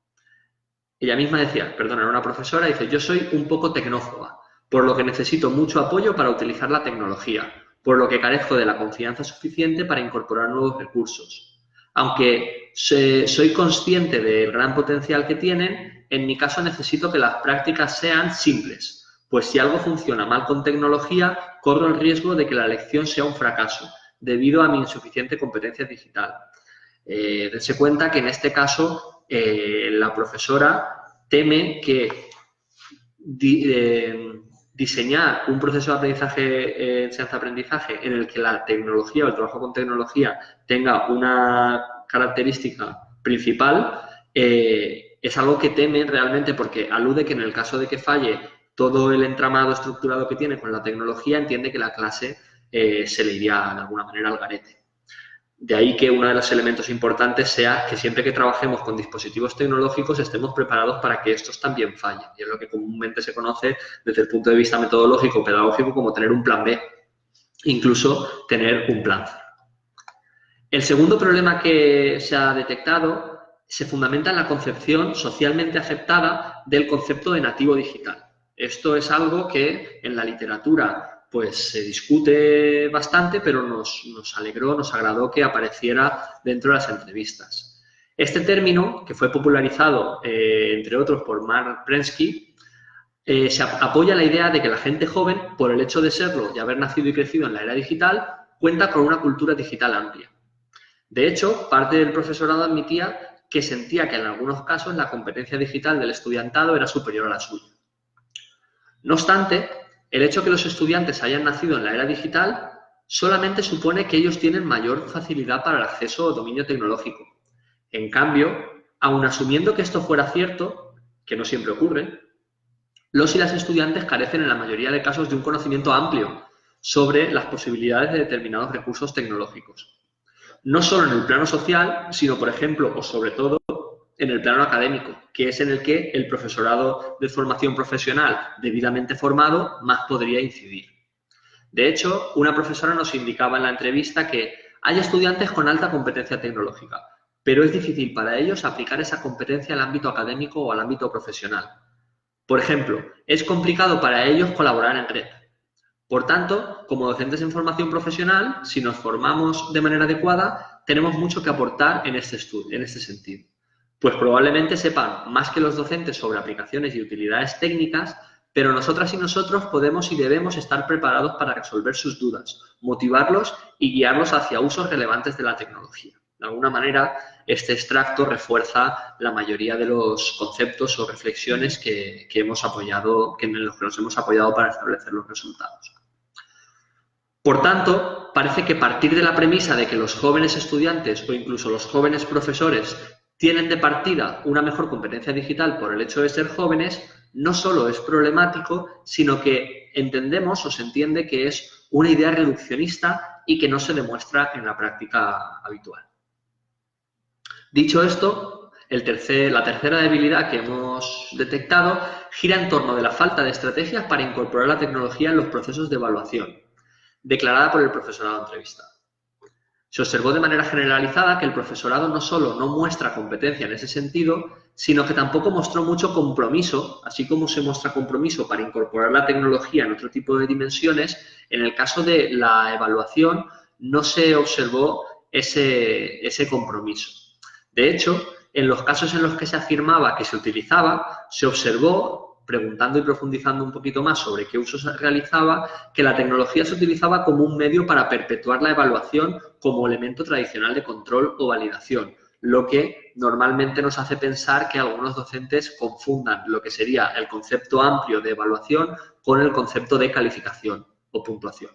Ella misma decía, perdón, era una profesora, dice, yo soy un poco tecnófoba, por lo que necesito mucho apoyo para utilizar la tecnología, por lo que carezco de la confianza suficiente para incorporar nuevos recursos. Aunque soy consciente del gran potencial que tienen, en mi caso necesito que las prácticas sean simples, pues si algo funciona mal con tecnología, corro el riesgo de que la lección sea un fracaso, debido a mi insuficiente competencia digital. Dense cuenta que en este caso la profesora teme que diseñar un proceso de aprendizaje, enseñanza-aprendizaje en el que la tecnología o el trabajo con tecnología tenga una característica principal es algo que temen realmente porque alude que en el caso de que falle todo el entramado estructurado que tiene con la tecnología, entiende que la clase se le iría de alguna manera al garete. De ahí que uno de los elementos importantes sea que siempre que trabajemos con dispositivos tecnológicos estemos preparados para que estos también fallen. Y es lo que comúnmente se conoce desde el punto de vista metodológico o pedagógico como tener un plan B, incluso tener un plan C. El segundo problema que se ha detectado se fundamenta en la concepción socialmente aceptada del concepto de nativo digital. Esto es algo que en la literatura pues se discute bastante, pero nos alegró, nos agradó que apareciera dentro de las entrevistas. Este término, que fue popularizado, entre otros, por Mark Prensky, se apoya la idea de que la gente joven, por el hecho de serlo y haber nacido y crecido en la era digital, cuenta con una cultura digital amplia. De hecho, parte del profesorado admitía que sentía que en algunos casos la competencia digital del estudiantado era superior a la suya. No obstante, el hecho de que los estudiantes hayan nacido en la era digital solamente supone que ellos tienen mayor facilidad para el acceso o dominio tecnológico. En cambio, aun asumiendo que esto fuera cierto, que no siempre ocurre, los y las estudiantes carecen en la mayoría de casos de un conocimiento amplio sobre las posibilidades de determinados recursos tecnológicos. No solo en el plano social, sino, por ejemplo, o sobre todo, en el plano académico, que es en el que el profesorado de formación profesional debidamente formado más podría incidir. De hecho, una profesora nos indicaba en la entrevista que hay estudiantes con alta competencia tecnológica, pero es difícil para ellos aplicar esa competencia al ámbito académico o al ámbito profesional. Por ejemplo, es complicado para ellos colaborar en red. Por tanto, como docentes en formación profesional, si nos formamos de manera adecuada, tenemos mucho que aportar en este sentido. Pues probablemente sepan más que los docentes sobre aplicaciones y utilidades técnicas, pero nosotras y nosotros podemos y debemos estar preparados para resolver sus dudas, motivarlos y guiarlos hacia usos relevantes de la tecnología. De alguna manera, este extracto refuerza la mayoría de los conceptos o reflexiones en los que nos hemos apoyado para establecer los resultados. Por tanto, parece que partir de la premisa de que los jóvenes estudiantes o incluso los jóvenes profesores tienen de partida una mejor competencia digital por el hecho de ser jóvenes, no solo es problemático, sino que entendemos o se entiende que es una idea reduccionista y que no se demuestra en la práctica habitual. Dicho esto, la tercera debilidad que hemos detectado gira en torno de la falta de estrategias para incorporar la tecnología en los procesos de evaluación, declarada por el profesorado entrevistado. Se observó de manera generalizada que el profesorado no solo no muestra competencia en ese sentido, sino que tampoco mostró mucho compromiso, así como se muestra compromiso para incorporar la tecnología en otro tipo de dimensiones. En el caso de la evaluación no se observó ese compromiso. De hecho, en los casos en los que se afirmaba que se utilizaba, se observó, preguntando y profundizando un poquito más sobre qué uso se realizaba, que la tecnología se utilizaba como un medio para perpetuar la evaluación como elemento tradicional de control o validación, lo que normalmente nos hace pensar que algunos docentes confundan lo que sería el concepto amplio de evaluación con el concepto de calificación o puntuación.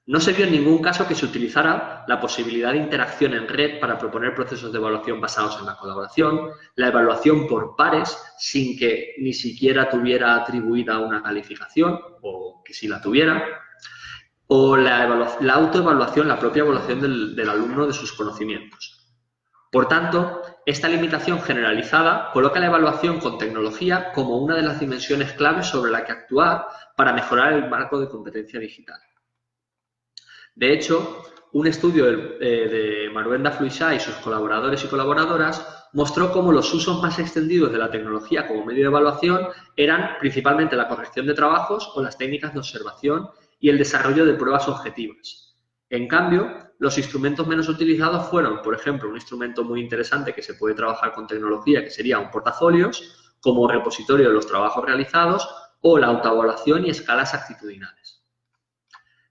No se vio en ningún caso que se utilizara la posibilidad de interacción en red para proponer procesos de evaluación basados en la colaboración, la evaluación por pares sin que ni siquiera tuviera atribuida una calificación o que sí la tuviera, o la autoevaluación, la propia evaluación del alumno de sus conocimientos. Por tanto, esta limitación generalizada coloca la evaluación con tecnología como una de las dimensiones claves sobre la que actuar para mejorar el marco de competencia digital. De hecho, un estudio de Maruenda Fluixà y sus colaboradores y colaboradoras mostró cómo los usos más extendidos de la tecnología como medio de evaluación eran principalmente la corrección de trabajos o las técnicas de observación y el desarrollo de pruebas objetivas. En cambio, los instrumentos menos utilizados fueron, por ejemplo, un instrumento muy interesante que se puede trabajar con tecnología, que sería un portafolios, como repositorio de los trabajos realizados, o la autoevaluación y escalas actitudinales.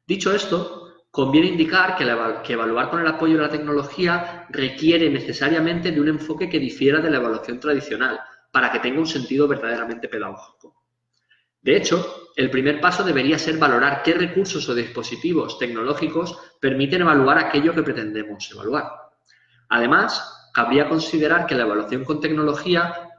Dicho esto, conviene indicar que evaluar con el apoyo de la tecnología requiere necesariamente de un enfoque que difiera de la evaluación tradicional para que tenga un sentido verdaderamente pedagógico. De hecho, el primer paso debería ser valorar qué recursos o dispositivos tecnológicos permiten evaluar aquello que pretendemos evaluar. Además, cabría considerar que la evaluación con tecnología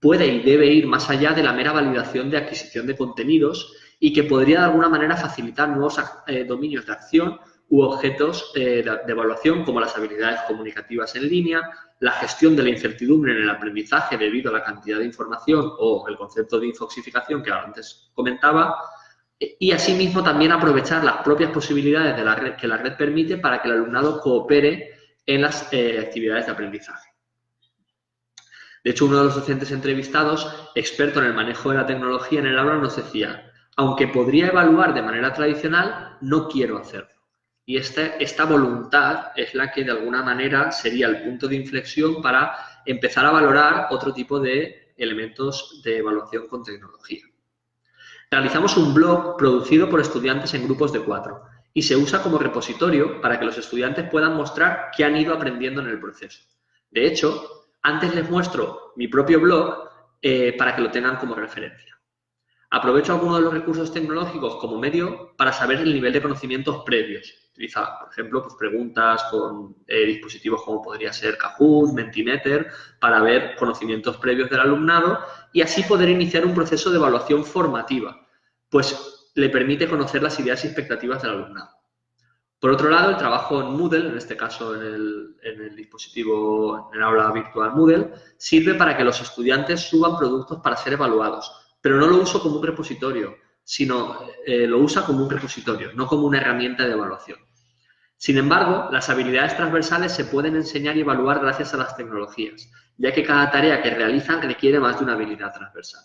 puede y debe ir más allá de la mera validación de adquisición de contenidos y que podría de alguna manera facilitar nuevos dominios de acción u objetos de evaluación como las habilidades comunicativas en línea, la gestión de la incertidumbre en el aprendizaje debido a la cantidad de información o el concepto de infoxificación que antes comentaba, y asimismo también aprovechar las propias posibilidades de la red que la red permite para que el alumnado coopere en las actividades de aprendizaje. De hecho, uno de los docentes entrevistados, experto en el manejo de la tecnología en el aula, nos decía: aunque podría evaluar de manera tradicional, no quiero hacerlo. Y esta voluntad es la que de alguna manera sería el punto de inflexión para empezar a valorar otro tipo de elementos de evaluación con tecnología. Realizamos un blog producido por estudiantes en grupos de 4 y se usa como repositorio para que los estudiantes puedan mostrar qué han ido aprendiendo en el proceso. De hecho, antes les muestro mi propio blog para que lo tengan como referencia. Aprovecho algunos de los recursos tecnológicos como medio para saber el nivel de conocimientos previos. Utiliza, por ejemplo, pues preguntas con dispositivos como podría ser Kahoot, Mentimeter, para ver conocimientos previos del alumnado y así poder iniciar un proceso de evaluación formativa, pues le permite conocer las ideas y expectativas del alumnado. Por otro lado, el trabajo en Moodle, en este caso en el dispositivo, en el aula virtual Moodle, sirve para que los estudiantes suban productos para ser evaluados, pero no lo uso como un repositorio, sino lo usa como un repositorio, no como una herramienta de evaluación. Sin embargo, las habilidades transversales se pueden enseñar y evaluar gracias a las tecnologías, ya que cada tarea que realizan requiere más de una habilidad transversal.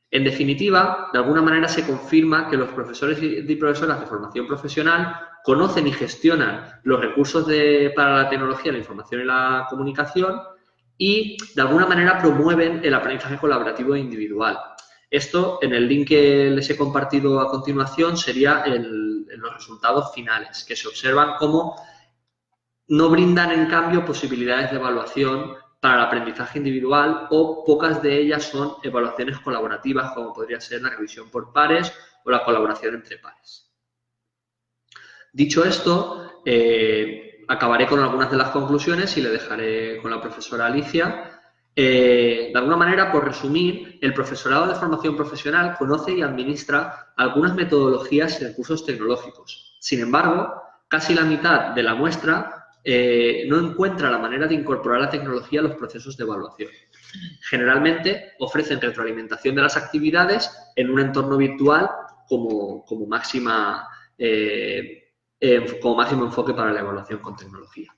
En definitiva, de alguna manera se confirma que los profesores y profesoras de formación profesional conocen y gestionan los recursos para la tecnología, la información y la comunicación y de alguna manera promueven el aprendizaje colaborativo e individual. Esto, en el link que les he compartido a continuación, sería los resultados finales, que se observan como no brindan, en cambio, posibilidades de evaluación para el aprendizaje individual o pocas de ellas son evaluaciones colaborativas, como podría ser la revisión por pares o la colaboración entre pares. Dicho esto, Acabaré con algunas de las conclusiones y le dejaré con la profesora Alicia. De alguna manera, por resumir, el profesorado de formación profesional conoce y administra algunas metodologías y recursos tecnológicos. Sin embargo, casi la mitad de la muestra no encuentra la manera de incorporar la tecnología a los procesos de evaluación. Generalmente ofrecen retroalimentación de las actividades en un entorno virtual como máximo enfoque para la evaluación con tecnología.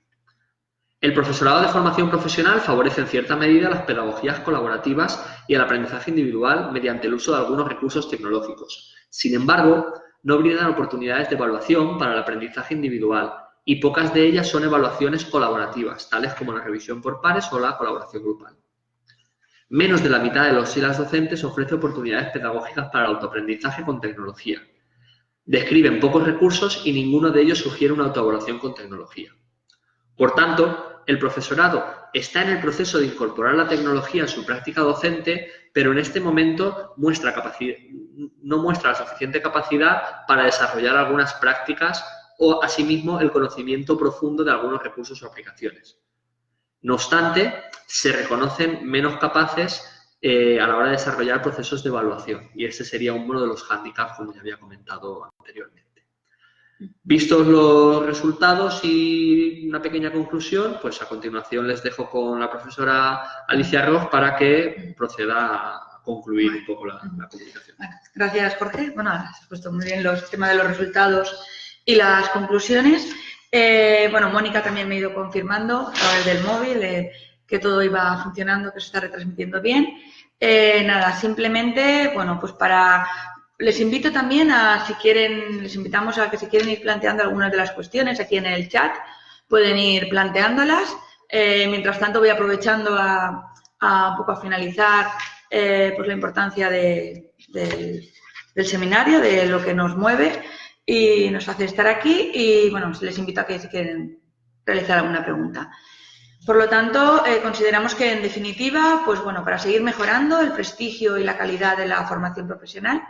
El profesorado de formación profesional favorece en cierta medida las pedagogías colaborativas y el aprendizaje individual mediante el uso de algunos recursos tecnológicos. Sin embargo, no brindan oportunidades de evaluación para el aprendizaje individual y pocas de ellas son evaluaciones colaborativas, tales como la revisión por pares o la colaboración grupal. Menos de la mitad de los y las docentes ofrece oportunidades pedagógicas para el autoaprendizaje con tecnología. Describen pocos recursos y ninguno de ellos sugiere una autoevaluación con tecnología. Por tanto, el profesorado está en el proceso de incorporar la tecnología en su práctica docente, pero en este momento no muestra la suficiente capacidad para desarrollar algunas prácticas o, asimismo, el conocimiento profundo de algunos recursos o aplicaciones. No obstante, se reconocen menos capaces a la hora de desarrollar procesos de evaluación y ese sería uno de los hándicaps, como ya había comentado anteriormente. Vistos los resultados y una pequeña conclusión, pues a continuación les dejo con la profesora Alicia Ross para que proceda a concluir un poco la comunicación. Bueno, gracias, Jorge. Bueno, has puesto muy bien el tema de los resultados y las conclusiones. Bueno, Mónica también me ha ido confirmando a través del móvil que todo iba funcionando, que se está retransmitiendo bien. Nada, simplemente, bueno, pues les invito también les invitamos a que si quieren ir planteando algunas de las cuestiones aquí en el chat, pueden ir planteándolas. Mientras tanto, voy aprovechando un poco a finalizar pues la importancia del seminario, de lo que nos mueve y nos hace estar aquí y, bueno, les invito a que si quieren realizar alguna pregunta. Por lo tanto, consideramos que, en definitiva, pues bueno, para seguir mejorando el prestigio y la calidad de la formación profesional,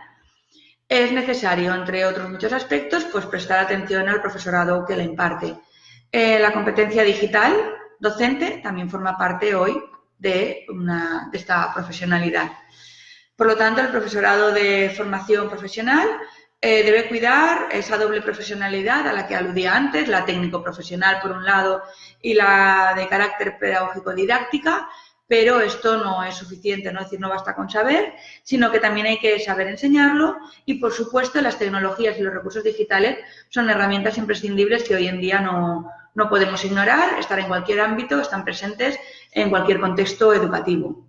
es necesario, entre otros muchos aspectos, pues prestar atención al profesorado que la imparte. La competencia digital docente también forma parte hoy de esta profesionalidad. Por lo tanto, el profesorado de formación profesional debe cuidar esa doble profesionalidad a la que aludía antes, la técnico-profesional por un lado y la de carácter pedagógico-didáctica, pero esto no es suficiente, no es decir, no basta con saber, sino que también hay que saber enseñarlo y, por supuesto, las tecnologías y los recursos digitales son herramientas imprescindibles que hoy en día no podemos ignorar, están en cualquier ámbito, están presentes en cualquier contexto educativo.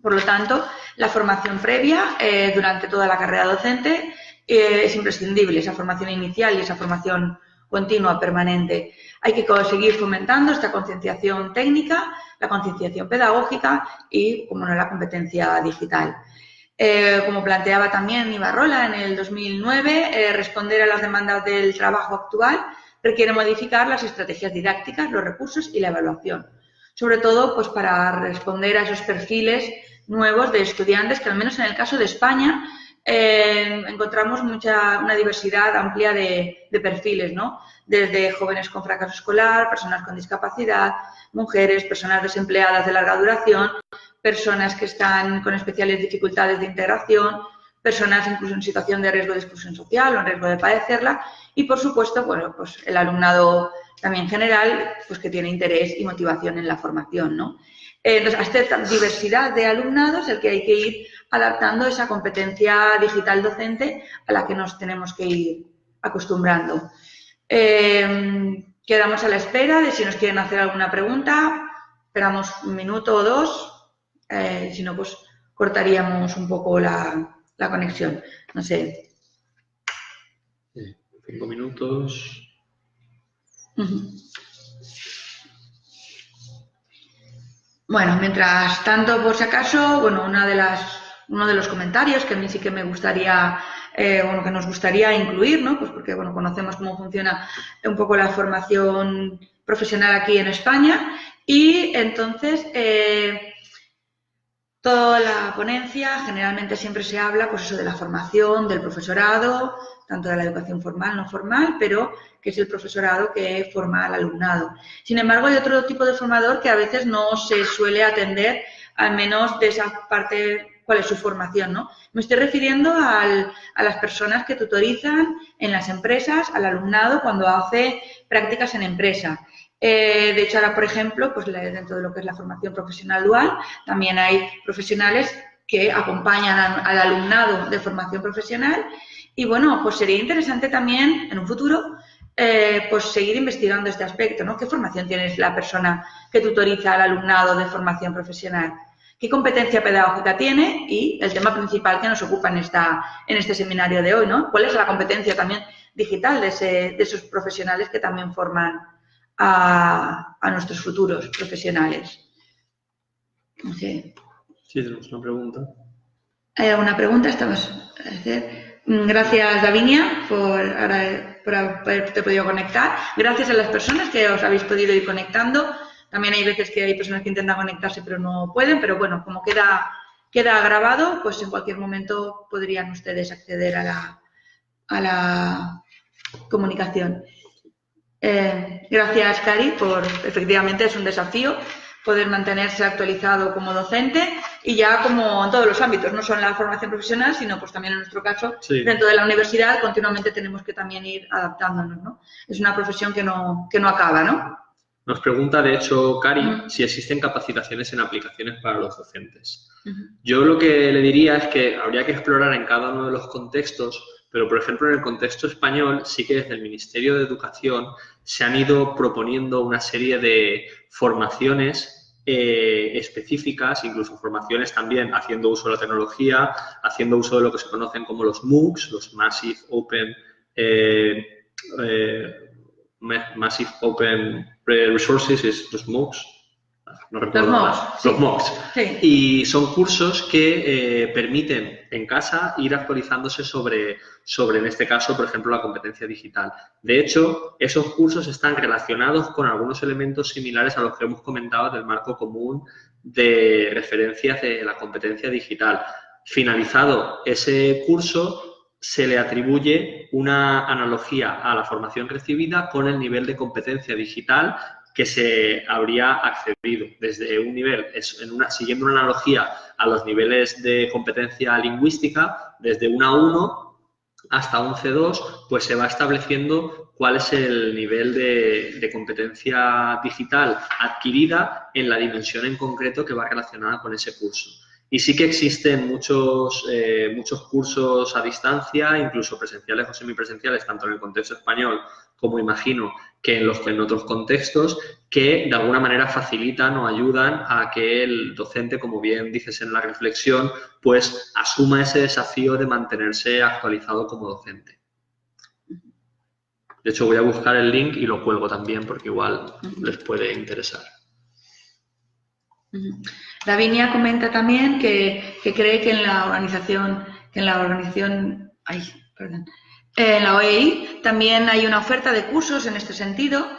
Por lo tanto, la formación previa durante toda la carrera docente es imprescindible, esa formación inicial y esa formación continua, permanente. Hay que seguir fomentando esta concienciación técnica, la concienciación pedagógica y, como no, la competencia digital. Como planteaba también Ibarrola en el 2009, responder a las demandas del trabajo actual requiere modificar las estrategias didácticas, los recursos y la evaluación. Sobre todo, pues para responder a esos perfiles nuevos de estudiantes que, al menos en el caso de España, encontramos una diversidad amplia de perfiles, ¿no? Desde jóvenes con fracaso escolar, personas con discapacidad, mujeres, personas desempleadas de larga duración, personas que están con especiales dificultades de integración, personas incluso en situación de riesgo de exclusión social o en riesgo de padecerla y, por supuesto, bueno, pues el alumnado también general, pues que tiene interés y motivación en la formación, ¿no? Entonces, a esta diversidad de alumnados es el que hay que ir adaptando esa competencia digital docente a la que nos tenemos que ir acostumbrando. Quedamos a la espera de si nos quieren hacer alguna pregunta. Esperamos un minuto o dos. Si no, pues cortaríamos un poco la conexión. No sé. 5 minutos. Bueno, mientras tanto, por si acaso, bueno, uno de los comentarios que a mí sí que me gustaría, que nos gustaría incluir, ¿no? Pues porque, bueno, conocemos cómo funciona un poco la formación profesional aquí en España y entonces Toda la ponencia, generalmente siempre se habla, pues eso, de la formación del profesorado, tanto de la educación formal, no formal, pero que es el profesorado que forma al alumnado. Sin embargo, hay otro tipo de formador que a veces no se suele atender, al menos de esa parte, cuál es su formación, ¿no? Me estoy refiriendo a las personas que tutorizan en las empresas, al alumnado cuando hace prácticas en empresa. De hecho, ahora, por ejemplo, pues dentro de lo que es la formación profesional dual, también hay profesionales que acompañan al alumnado de formación profesional y, bueno, pues sería interesante también en un futuro pues seguir investigando este aspecto, ¿no? ¿Qué formación tiene la persona que tutoriza al alumnado de formación profesional? ¿Qué competencia pedagógica tiene? Y el tema principal que nos ocupa en este seminario de hoy, ¿no? ¿Cuál es la competencia también digital de esos profesionales que también forman a nuestros futuros profesionales? No sé. Sí, tenemos una pregunta. ¿Hay alguna pregunta? Gracias, Davinia, por haberte podido conectar. Gracias a las personas que os habéis podido ir conectando. También hay veces que hay personas que intentan conectarse pero no pueden, pero bueno, como queda grabado, pues en cualquier momento podrían ustedes acceder a la comunicación. Gracias, Cari, efectivamente es un desafío poder mantenerse actualizado como docente y ya como en todos los ámbitos, no solo en la formación profesional, sino pues también en nuestro caso, sí, dentro de la universidad continuamente tenemos que también ir adaptándonos, ¿no? Es una profesión que no acaba, ¿no? Nos pregunta, de hecho, Cari, si existen capacitaciones en aplicaciones para los docentes. Yo lo que le diría es que habría que explorar en cada uno de los contextos, pero, por ejemplo, en el contexto español sí que desde el Ministerio de Educación se han ido proponiendo una serie de formaciones específicas, incluso formaciones también haciendo uso de la tecnología, haciendo uso de lo que se conocen como los MOOCs, los Massive Open Resources, los MOOCs. No recuerdo ahora. Los MOOCs. Sí. Y son cursos que permiten en casa ir actualizándose sobre, en este caso, por ejemplo, la competencia digital. De hecho, esos cursos están relacionados con algunos elementos similares a los que hemos comentado del marco común de referencias de la competencia digital. Finalizado ese curso, se le atribuye una analogía a la formación recibida con el nivel de competencia digital que se habría accedido desde un nivel, siguiendo una analogía a los niveles de competencia lingüística, desde un A1 hasta un C2, pues se va estableciendo cuál es el nivel de competencia digital adquirida en la dimensión en concreto que va relacionada con ese curso. Y sí que existen muchos cursos a distancia, incluso presenciales o semipresenciales, tanto en el contexto español como imagino que en otros contextos, que de alguna manera facilitan o ayudan a que el docente, como bien dices en la reflexión, pues asuma ese desafío de mantenerse actualizado como docente. De hecho, voy a buscar el link y lo cuelgo también porque igual les puede interesar. Davinia comenta también que cree que en la OEI también hay una oferta de cursos en este sentido.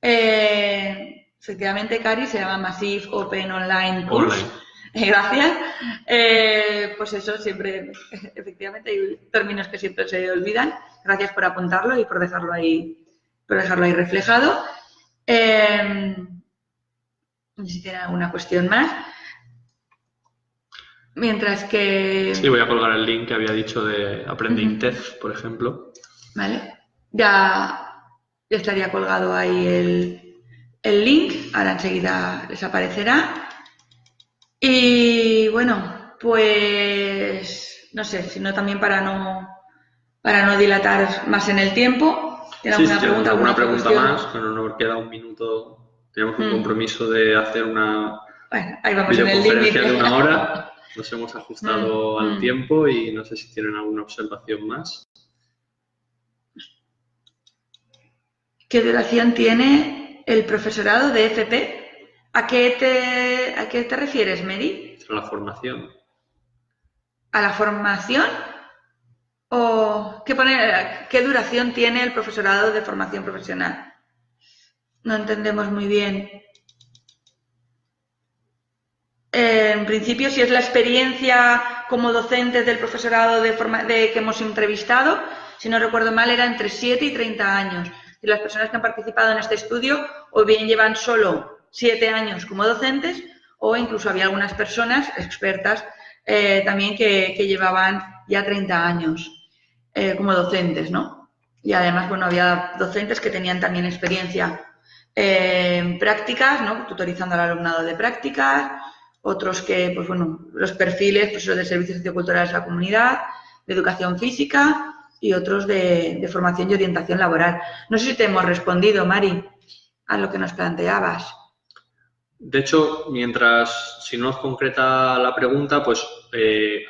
Efectivamente, Cari, se llama Massive Open Online Course. Gracias. Pues eso, siempre, efectivamente, hay términos que siempre se olvidan. Gracias por apuntarlo y por dejarlo ahí reflejado. No sé si tiene alguna cuestión más. Mientras que... Sí, voy a colgar el link que había dicho de Aprendintez, por ejemplo. Vale. Ya estaría colgado ahí el link. Ahora enseguida les aparecerá. Y bueno, pues no sé, sino también para no dilatar más en el tiempo. ¿Tiene alguna pregunta más? Bueno, nos queda un minuto. Tenemos un compromiso de hacer una videoconferencia de 1 hora. Nos hemos ajustado al tiempo y no sé si tienen alguna observación más. ¿Qué duración tiene el profesorado de FP? ¿A qué te refieres, Mary? A la formación. ¿A la formación? ¿O qué duración tiene el profesorado de formación profesional? No entendemos muy bien. En principio, si es la experiencia como docentes del profesorado que hemos entrevistado, si no recuerdo mal, era entre 7 y 30 años. Y las personas que han participado en este estudio o bien llevan solo 7 años como docentes o incluso había algunas personas expertas también que llevaban ya 30 años como docentes, ¿no? Y además, bueno, había docentes que tenían también experiencia en prácticas, ¿no? Tutorizando al alumnado de prácticas, otros que, pues bueno, los perfiles, pues los de servicios socioculturales a la comunidad, de educación física y otros de formación y orientación laboral. No sé si te hemos respondido, Mari, a lo que nos planteabas. De hecho, si no es concreta la pregunta, pues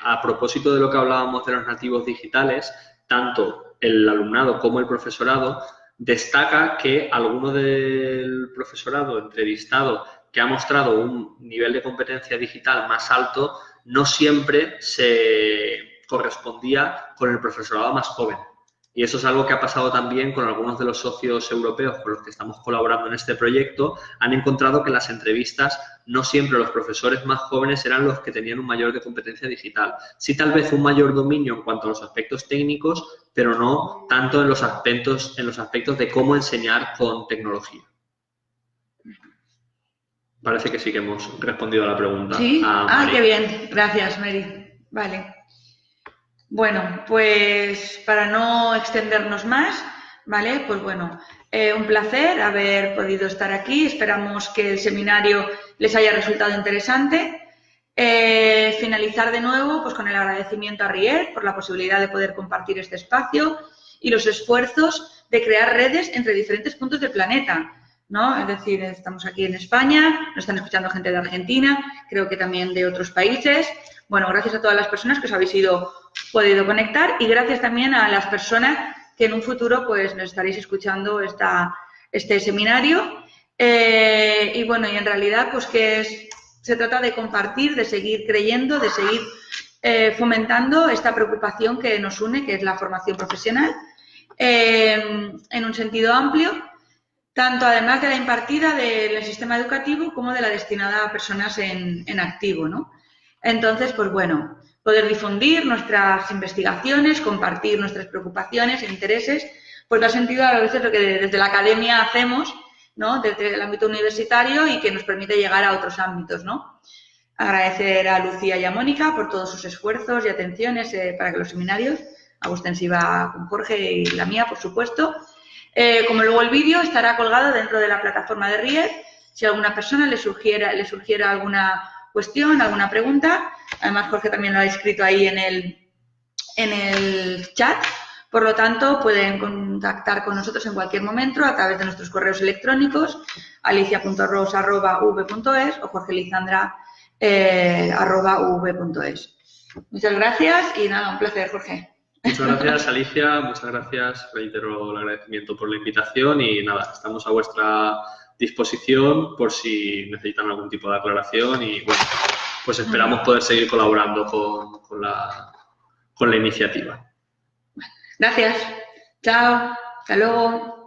a propósito de lo que hablábamos de los nativos digitales, tanto el alumnado como el profesorado destaca que alguno del profesorado entrevistado que ha mostrado un nivel de competencia digital más alto no siempre se correspondía con el profesorado más joven. Y eso es algo que ha pasado también con algunos de los socios europeos con los que estamos colaborando en este proyecto. Han encontrado que en las entrevistas no siempre los profesores más jóvenes eran los que tenían un mayor de competencia digital. Sí, tal vez un mayor dominio en cuanto a los aspectos técnicos, pero no tanto en los aspectos de cómo enseñar con tecnología. Parece que sí que hemos respondido a la pregunta. Sí, qué bien. Gracias, Mary. Vale. Bueno, pues para no extendernos más, ¿vale? Pues bueno, un placer haber podido estar aquí. Esperamos que el seminario les haya resultado interesante. Finalizar de nuevo pues con el agradecimiento a RIER por la posibilidad de poder compartir este espacio y los esfuerzos de crear redes entre diferentes puntos del planeta, ¿no? Es decir, estamos aquí en España, nos están escuchando gente de Argentina, creo que también de otros países. Bueno, gracias a todas las personas que os habéis podido conectar y gracias también a las personas que en un futuro pues nos estaréis escuchando este seminario. Y bueno, y en realidad pues se trata de compartir, de seguir creyendo, de seguir fomentando esta preocupación que nos une, que es la formación profesional, en un sentido amplio, tanto además de la impartida del sistema educativo como de la destinada a personas en activo, ¿no? Entonces, pues bueno, poder difundir nuestras investigaciones, compartir nuestras preocupaciones e intereses, pues da sentido a veces lo que desde la academia hacemos, ¿no? Desde el ámbito universitario y que nos permite llegar a otros ámbitos, ¿no? Agradecer a Lucía y a Mónica por todos sus esfuerzos y atenciones para que los seminarios, hago extensiva con Jorge y la mía, por supuesto. Como luego el vídeo estará colgado dentro de la plataforma de RIER, si a alguna persona le surgiera alguna cuestión, alguna pregunta. Además, Jorge también lo ha escrito ahí en el chat. Por lo tanto, pueden contactar con nosotros en cualquier momento a través de nuestros correos electrónicos, alicia.ros@v.es o jorgelizandra@v.es. Muchas gracias y nada, un placer, Jorge. Muchas gracias, Alicia. Muchas gracias. Reitero el agradecimiento por la invitación y nada, estamos a vuestra disposición por si necesitan algún tipo de aclaración y bueno, pues esperamos poder seguir colaborando con la iniciativa. Gracias. Chao. Hasta luego.